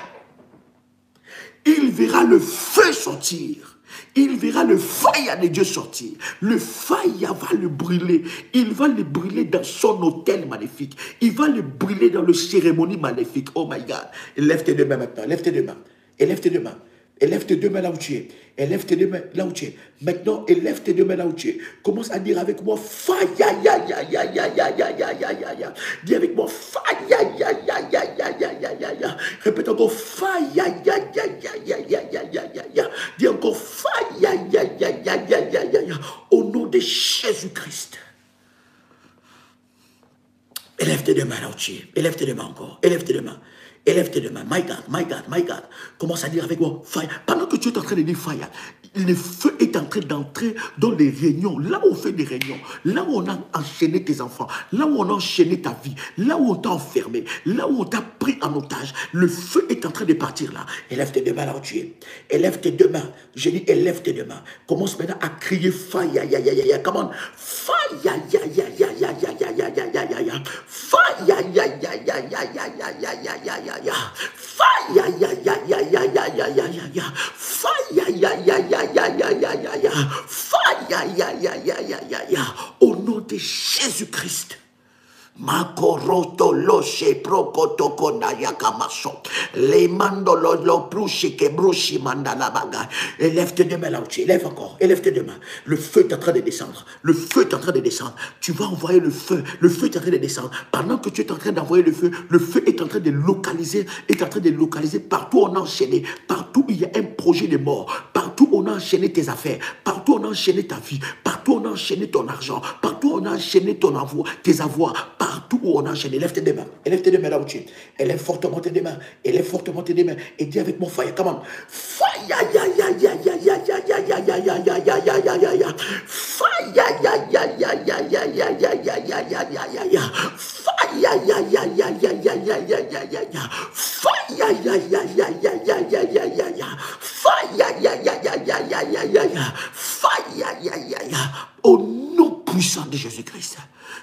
Il verra le feu sortir. Il verra le fire de Dieu sortir. Le fire va le brûler. Il va le brûler dans son autel maléfique. Il va le brûler dans le cérémonie maléfique. Oh my God. Lève tes deux mains maintenant. Lève tes deux mains. Élève tes deux mains. Élève tes deux mains là où tu es. Élève tes deux mains là où tu es. Maintenant, élève tes deux mains là où tu es. Commence à dire avec moi, fire, ya, ya, ya, ya, ya, ya, ya, ya, ya, ya, ya. Dis avec moi, fire, ya, ya, ya, ya, ya, ya, ya, ya, ya. Répète encore, fire, ya, ya, ya, ya, ya, ya, ya, ya, ya. Dis encore, fire, ya, ya, ya, ya, ya, ya, ya, ya. Au nom de Jésus-Christ. Élève tes deux mains là où tu es. Élève tes deux mains encore. Élève tes deux mains. Élève tes deux mains. My God, my God, my God. Commence à dire avec moi, fire. Pendant que tu es en train de dire fire, le feu est en train d'entrer dans les réunions. Là où on fait des réunions, là où on a enchaîné tes enfants, là où on a enchaîné ta vie, là où on t'a enfermé, là où on t'a pris en otage, le feu est en train de partir là. Élève tes deux mains là où tu es. Élève tes deux mains. Je dis, élève tes deux mains. Commence maintenant à crier fire, ya, ya, ya, ya. Come on. Fire, ya, ya, ya, ya, ya, ya, ya, ya, ya, ya, ya, ya. Fire, ya, ya, ya, ya, ya, ya, ya, ya, ya, ya, ya. Fire, ya, ya, ya, ya, ya, ya, ya, ya, ya. Fire, ya, ya, ya, ya, ya, ya, ya, ya. Fire, ya, ya, ya, ya, ya, ya, ya. Au nom de Jésus-Christ. Makoroto loche prokotoko nayakamaso. Les mandolo lo brushi ke brushi mandala baga. Élève tes deux mains là où tu es. Élève encore. Élève tes deux mains. Le feu est en train de descendre. Le feu est en train de descendre. Tu vas envoyer le feu. Le feu est en train de descendre. Pendant que tu es en train d'envoyer le feu est en train de localiser. Est en train de localiser. Partout on a enchaîné. Partout il y a un projet de mort. Partout on a enchaîné tes affaires. Partout on a enchaîné ta vie. Partout on a enchaîné ton argent. Partout on a enchaîné ton avoir, tes avoirs. Partout où on enchaîne, élève tes deux mains. Élève tes deux mains là où tu es. Élève fortement tes deux mains. Élève fortement tes deux mains. Et dis avec mon fire. Come on. Fire, ya, ya, ya, ya, ya, ya, ya, ya, ya, ya, ya, ya, ya, ya, ya, ya. Fire, ya, ya, ya, ya, ya, ya, ya, ya, ya, ya, ya, ya, ya. Fire, ya, ya, ya, ya, ya, ya, ya, ya, ya, ya, ya. Fire, ya, ya, ya, ya, ya, ya, ya, ya, ya. Fire, ya, ya, ya, ya, ya, ya, ya, ya, ya. Fire, ya, ya, ya, ya. Au nom puissant de Jésus-Christ.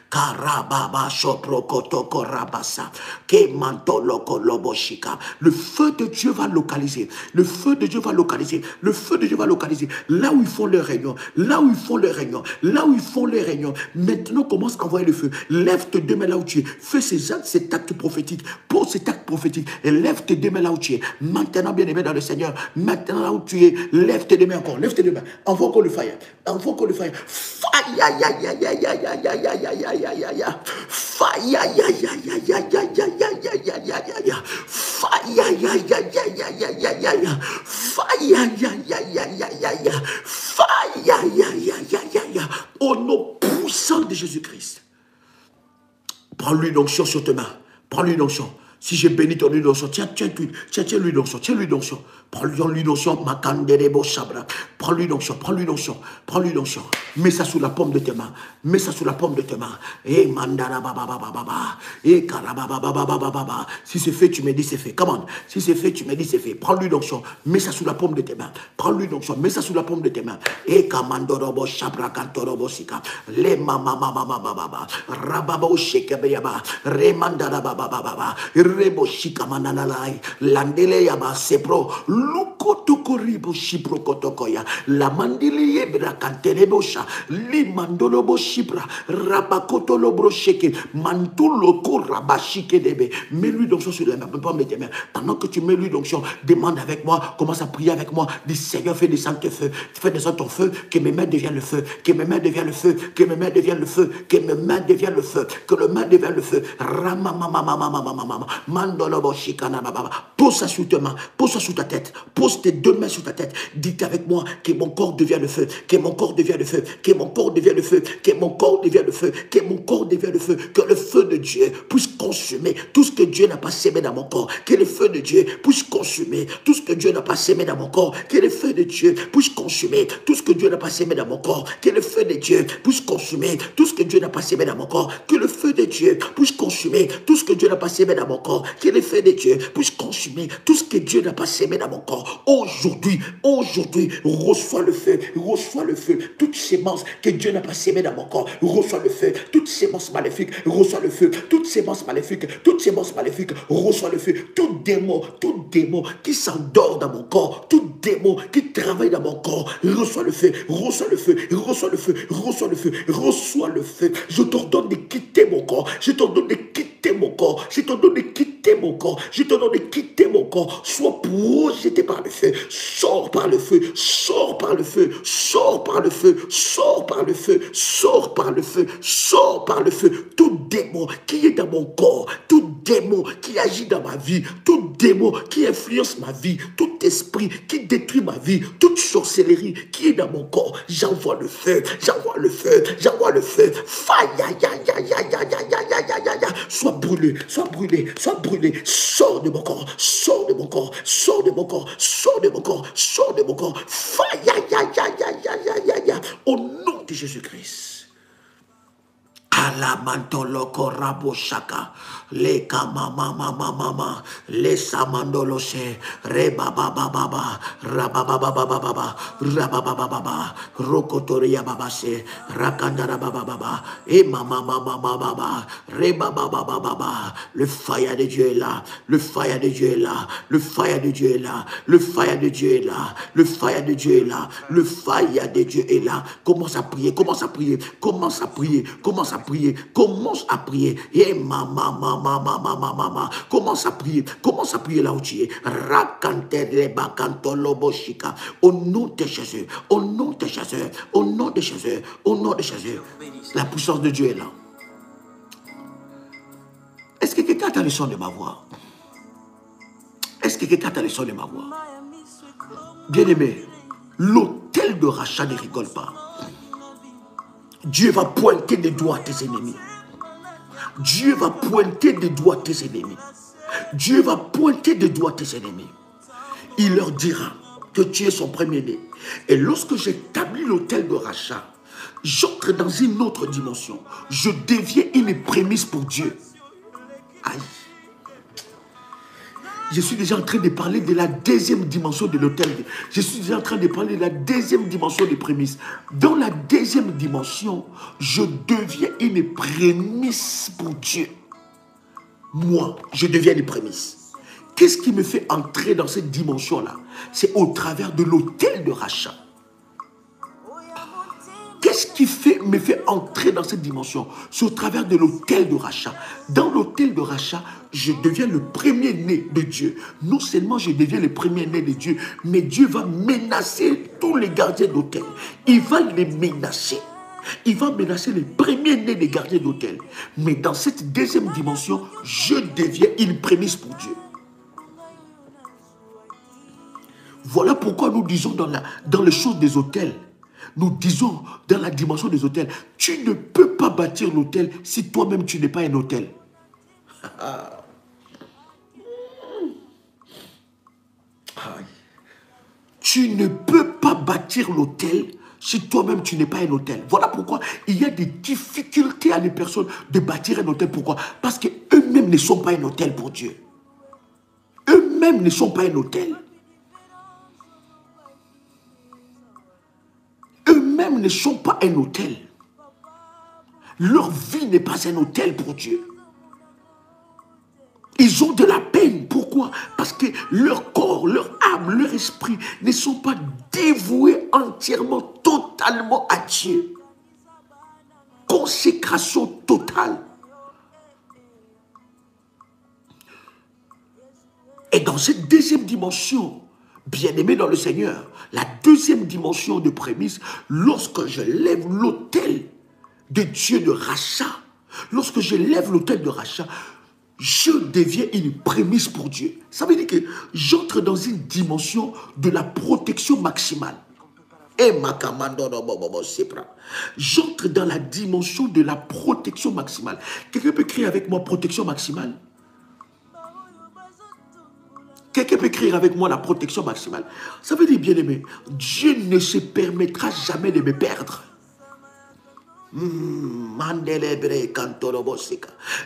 Karababa shoprokoto korabasa kemantolo koloboshika. Le feu de Dieu va localiser. Le feu de Dieu va localiser. Le feu de Dieu va localiser. Là où ils font leur réunion. Là où ils font leur réunion. Là où ils font leur réunion. Maintenant, commence à envoyer le feu. Lève tes deux mains là où tu es. Fais cet acte prophétique. Pose cet acte prophétique. Et lève tes deux mains là où tu es. Maintenant, bien aimé dans le Seigneur. Maintenant, là où tu es. Lève tes deux mains encore. Lève tes deux mains. Envoie encore le fire. Envoie encore le fire. Fire, ya, ya, ya, ya, ya, ya, ya, ya, ya, ya, ya, ya, ya. Fire, ya, ya, ya, ya, ya, ya, ya, ya, ya, ya, ya, ya. Fire, ya, ya, ya, ya, ya, ya, ya, ya. Fire, ya, ya, ya, ya, ya, ya. Fire, ya, ya, ya, ya, ya, ya. Au nom puissant de Jésus-Christ. Prends l'huile d'onction sur tes mains. Prends l'huile d'onction. Si j'ai béni ton huile d'onction, tiens l'huile d'onction, tiens l'huile d'onction. Prends l'huile d'onction, makanderebo sabra. Prends l'huile d'onction, prends l'huile d'onction, prends l'huile d'onction. Mets ça sous la paume de tes mains. Mets ça sous la paume de tes mains. Et mandara baba baba baba. Et karababa baba baba baba. Si c'est fait, tu me dis c'est fait. Come on. Si c'est fait, tu me dis c'est fait. Prends l'huile d'onction, mets ça sous la paume de tes mains. Prends l'huile d'onction, mets ça sous la paume de tes mains. Et kamandorobo sabra kantorobo sika. Le mama mama mama baba. Rababo shekebeyaba. Remandara baba baba. Rebo shikamananalai. Landele yaba sepro. Luko tokoribo shipro kotokoya. la mandiliye brakantelebosha, li mandolobo shibra, rabakotolobo sheke, mantuloko rabashike debe. Mets l'huile d'onction sur les mains, peux pas mettre tes mains. Pendant que tu mets l'huile d'onction, demande avec moi, commence à prier avec moi. Dis Seigneur, fais descendre tes feux, fais descendre ton feu, que mes mains deviennent le feu, que mes mains deviennent le feu, que mes mains deviennent le feu, que mes mains deviennent le feu, que le main devienne le feu. Mandolobo shikana baba. Pose ça sur tes mains, pose ça sur ta tête, pose tes deux mains sur ta tête. Dites avec moi que mon corps devient le feu, que mon corps devient le feu, que mon corps devient le feu, que mon corps devient le feu, que mon corps devient le feu, que le feu de Dieu puisse consumer tout ce que Dieu n'a pas sémé dans mon corps, que le feu de Dieu puisse consumer tout ce que Dieu n'a pas sémé dans mon corps, que le feu de Dieu puisse consumer tout ce que Dieu n'a pas sémé dans mon corps, que le feu de Dieu puisse consumer tout ce que Dieu n'a pas sémé dans mon corps, que le feu de Dieu puisse consumer tout ce que Dieu n'a pas sémé dans mon corps, que le feu de Dieu puisse consumer tout ce que Dieu n'a pas sémé dans mon corps. Aujourd'hui, reçois le feu, toutes sémences que Dieu n'a pas sémé dans mon corps, reçois le feu, toutes sémences maléfiques, reçois le feu, toutes sémences maléfiques, reçois le feu, tout démon qui s'endort dans mon corps, tout démon qui travaille dans mon corps, reçois le feu, reçois le feu, reçois le feu, reçois le feu, reçois le feu. Je t'ordonne de quitter mon corps, je t'ordonne de quitter mon corps, je t'ordonne de quitter mon corps, je t'ordonne de quitter mon corps. Sois projeté par le feu, sors par le feu, sors par le feu, sors par le feu, sors par le feu, sors par le feu, sors par le feu. Tout démon qui est dans mon corps, tout démon qui agit dans ma vie, tout démon qui influence ma vie, tout esprit qui détruit ma vie, toute sorcellerie qui est dans mon corps, j'envoie le feu, j'envoie le feu, j'envoie le feu. Faille, sois brûlé, sois brûlé, sois brûlé. Sors de mon corps, sors de mon corps, sors de mon corps, sors de mon corps, sors de mon corps. Faille, au nom de Jésus-Christ. Alamantoloko rabo shaka le kama mama le samandolo she reba baba baba rababa baba baba rababa baba rokotoria baba she rakandara baba baba et mama baba reba baba baba. Le fire de Dieu est là, le fire de Dieu est là, le fire de Dieu est là, le fire de Dieu est là, le fire de Dieu est là, le fire de Dieu est là. Commence à prier, commence à prier, commence à prier, commence à prier, commence à prier. Et mama, commence à prier là où tu es. Au nom de Jésus, au nom de Jésus, au nom de Jésus, au nom de Jésus. La puissance de Dieu est là. Est-ce que quelqu'un a le son de ma voix? Est-ce que quelqu'un a le son de ma voix? Bien-aimé, l'autel de rachat ne rigole pas. Dieu va pointer des doigts à tes ennemis. Dieu va pointer des doigts à tes ennemis. Dieu va pointer des doigts à tes ennemis. Il leur dira que tu es son premier-né. Et lorsque j'établis l'autel de rachat, j'entre dans une autre dimension. Je deviens une prémisse pour Dieu. Aïe. Je suis déjà en train de parler de la deuxième dimension de l'autel. Je suis déjà en train de parler de la deuxième dimension des prémices. Dans la deuxième dimension, je deviens une prémisse pour Dieu. Moi, je deviens une prémisse. Qu'est-ce qui me fait entrer dans cette dimension-là? C'est au travers de l'autel de rachat. Qu'est-ce qui me fait entrer dans cette dimension? C'est au travers de l'autel de rachat. Dans l'autel de rachat, je deviens le premier-né de Dieu. Non seulement je deviens le premier-né de Dieu, mais Dieu va menacer tous les gardiens d'autel. Il va les menacer. Il va menacer les premiers-nés des gardiens d'autel. Mais dans cette deuxième dimension, je deviens une prémisse pour Dieu. Voilà pourquoi nous disons dans les choses des autels, nous disons dans la dimension des autels, tu ne peux pas bâtir l'autel si toi-même tu n'es pas un autel. Tu ne peux pas bâtir l'autel si toi-même tu n'es pas un autel. Voilà pourquoi il y a des difficultés à les personnes de bâtir un autel. Pourquoi? Parce qu'eux-mêmes ne sont pas un autel pour Dieu. Eux-mêmes ne sont pas un autel. Eux-mêmes ne sont pas un autel. Leur vie n'est pas un autel pour Dieu. Ils ont de la peine. Pourquoi? Parce que leur corps corps, leur âme, leur esprit ne sont pas dévoués entièrement, totalement à Dieu. Consécration totale. Et dans cette deuxième dimension, bien-aimé dans le Seigneur, la deuxième dimension de prémisse, lorsque je lève l'autel de Dieu de rachat, lorsque je lève l'autel de rachat, je deviens une prémisse pour Dieu. Ça veut dire que j'entre dans une dimension de la protection maximale. J'entre dans la dimension de la protection maximale. Quelqu'un peut crier avec moi protection maximale? Quelqu'un peut écrire avec moi la protection maximale. Ça veut dire, bien aimé, Dieu ne se permettra jamais de me perdre.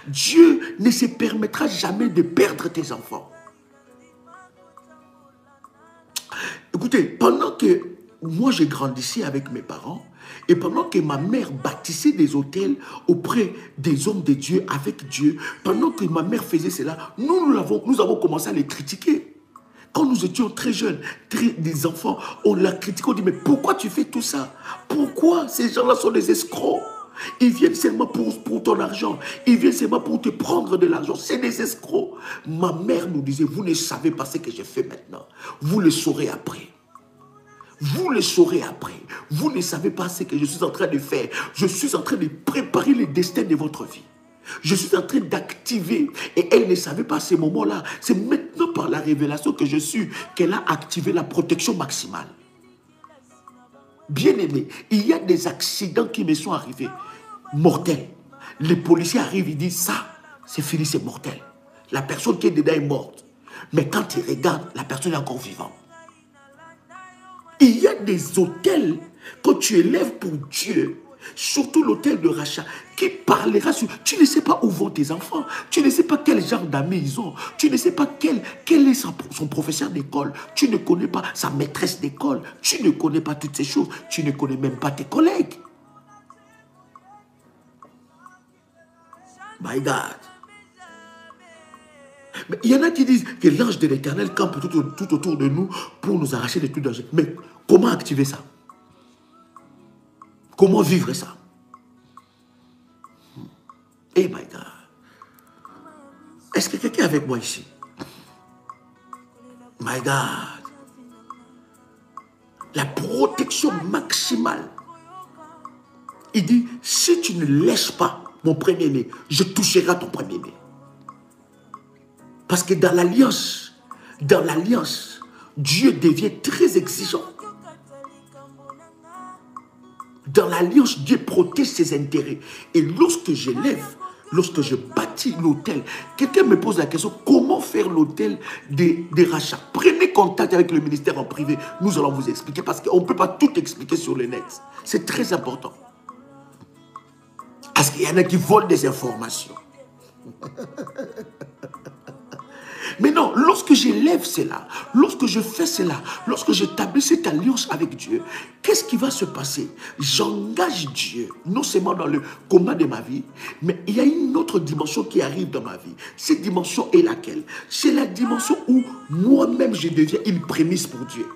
Dieu ne se permettra jamais de perdre tes enfants. Écoutez, pendant que moi j'ai grandi avec mes parents, et pendant que ma mère bâtissait des hôtels auprès des hommes de Dieu, avec Dieu, pendant que ma mère faisait cela, nous avons commencé à les critiquer. Quand nous étions très jeunes, des enfants, on l'a critiqué, on dit, mais pourquoi tu fais tout ça? Pourquoi ces gens-là sont des escrocs? Ils viennent seulement pour ton argent. Ils viennent seulement pour te prendre de l'argent. C'est des escrocs. Ma mère nous disait, vous ne savez pas ce que j'ai fait maintenant. Vous le saurez après. Vous le saurez après. Vous ne savez pas ce que je suis en train de faire. Je suis en train de préparer le destin de votre vie. Je suis en train d'activer. Et elle ne savait pas à ce moment-là. C'est maintenant par la révélation que je suis qu'elle a activé la protection maximale. Bien aimé, il y a des accidents qui me sont arrivés. Mortels. Les policiers arrivent, ils disent ça, c'est fini, c'est mortel. La personne qui est dedans est morte. Mais quand ils regardent, la personne est encore vivante. Il y a des hôtels que tu élèves pour Dieu, surtout l'hôtel de rachat, qui parlera sur... Tu ne sais pas où vont tes enfants, tu ne sais pas quel genre d'amis ils ont, tu ne sais pas quel est son professeur d'école, tu ne connais pas sa maîtresse d'école, tu ne connais pas toutes ces choses, tu ne connais même pas tes collègues. My God. Mais il y en a qui disent que l'ange de l'Éternel campe tout autour de nous pour nous arracher de tout danger. Mais comment activer ça? Comment vivre ça? Eh my God. Est-ce que quelqu'un est avec moi ici? My God. La protection maximale. Il dit, si tu ne lèches pas mon premier-né, je toucherai à ton premier-né. Parce que dans l'alliance, Dieu devient très exigeant. Dans l'alliance, Dieu protège ses intérêts. Et lorsque je bâtis l'hôtel, quelqu'un me pose la question, comment faire l'hôtel des rachats? Prenez contact avec le ministère en privé, nous allons vous expliquer, parce qu'on ne peut pas tout expliquer sur le net. C'est très important. Parce qu'il y en a qui volent des informations. Mais non, lorsque j'élève cela, lorsque je fais cela, lorsque j'établis cette alliance avec Dieu, qu'est-ce qui va se passer? J'engage Dieu, non seulement dans le combat de ma vie, mais il y a une autre dimension qui arrive dans ma vie. Cette dimension est laquelle? C'est la dimension où moi-même je deviens une prémisse pour Dieu.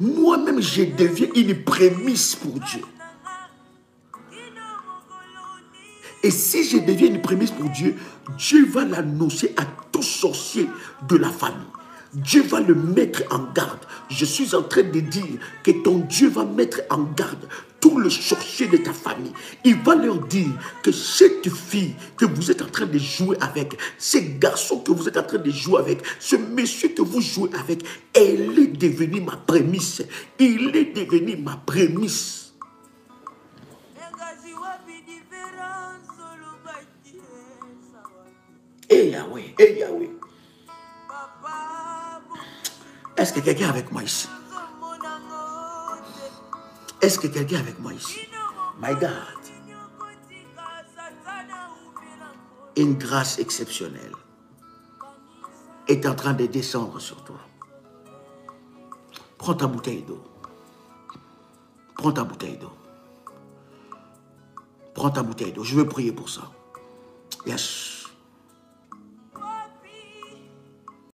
Moi-même je deviens une prémisse pour Dieu. Et si je deviens une prémisse pour Dieu, Dieu va l'annoncer à tout sorcier de la famille. Dieu va le mettre en garde. Je suis en train de dire que ton Dieu va mettre en garde tous les sorciers de ta famille. Il va leur dire que cette fille que vous êtes en train de jouer avec, ce garçon que vous êtes en train de jouer avec, ce monsieur que vous jouez avec, elle est devenue ma prémisse. Il est devenu ma prémisse. Eh Yahweh, eh Yahweh. Est-ce que quelqu'un est avec moi ici? Est-ce que quelqu'un est avec moi ici? My God. Une grâce exceptionnelle est en train de descendre sur toi. Prends ta bouteille d'eau. Prends ta bouteille d'eau. Prends ta bouteille d'eau. Je veux prier pour ça. Yes.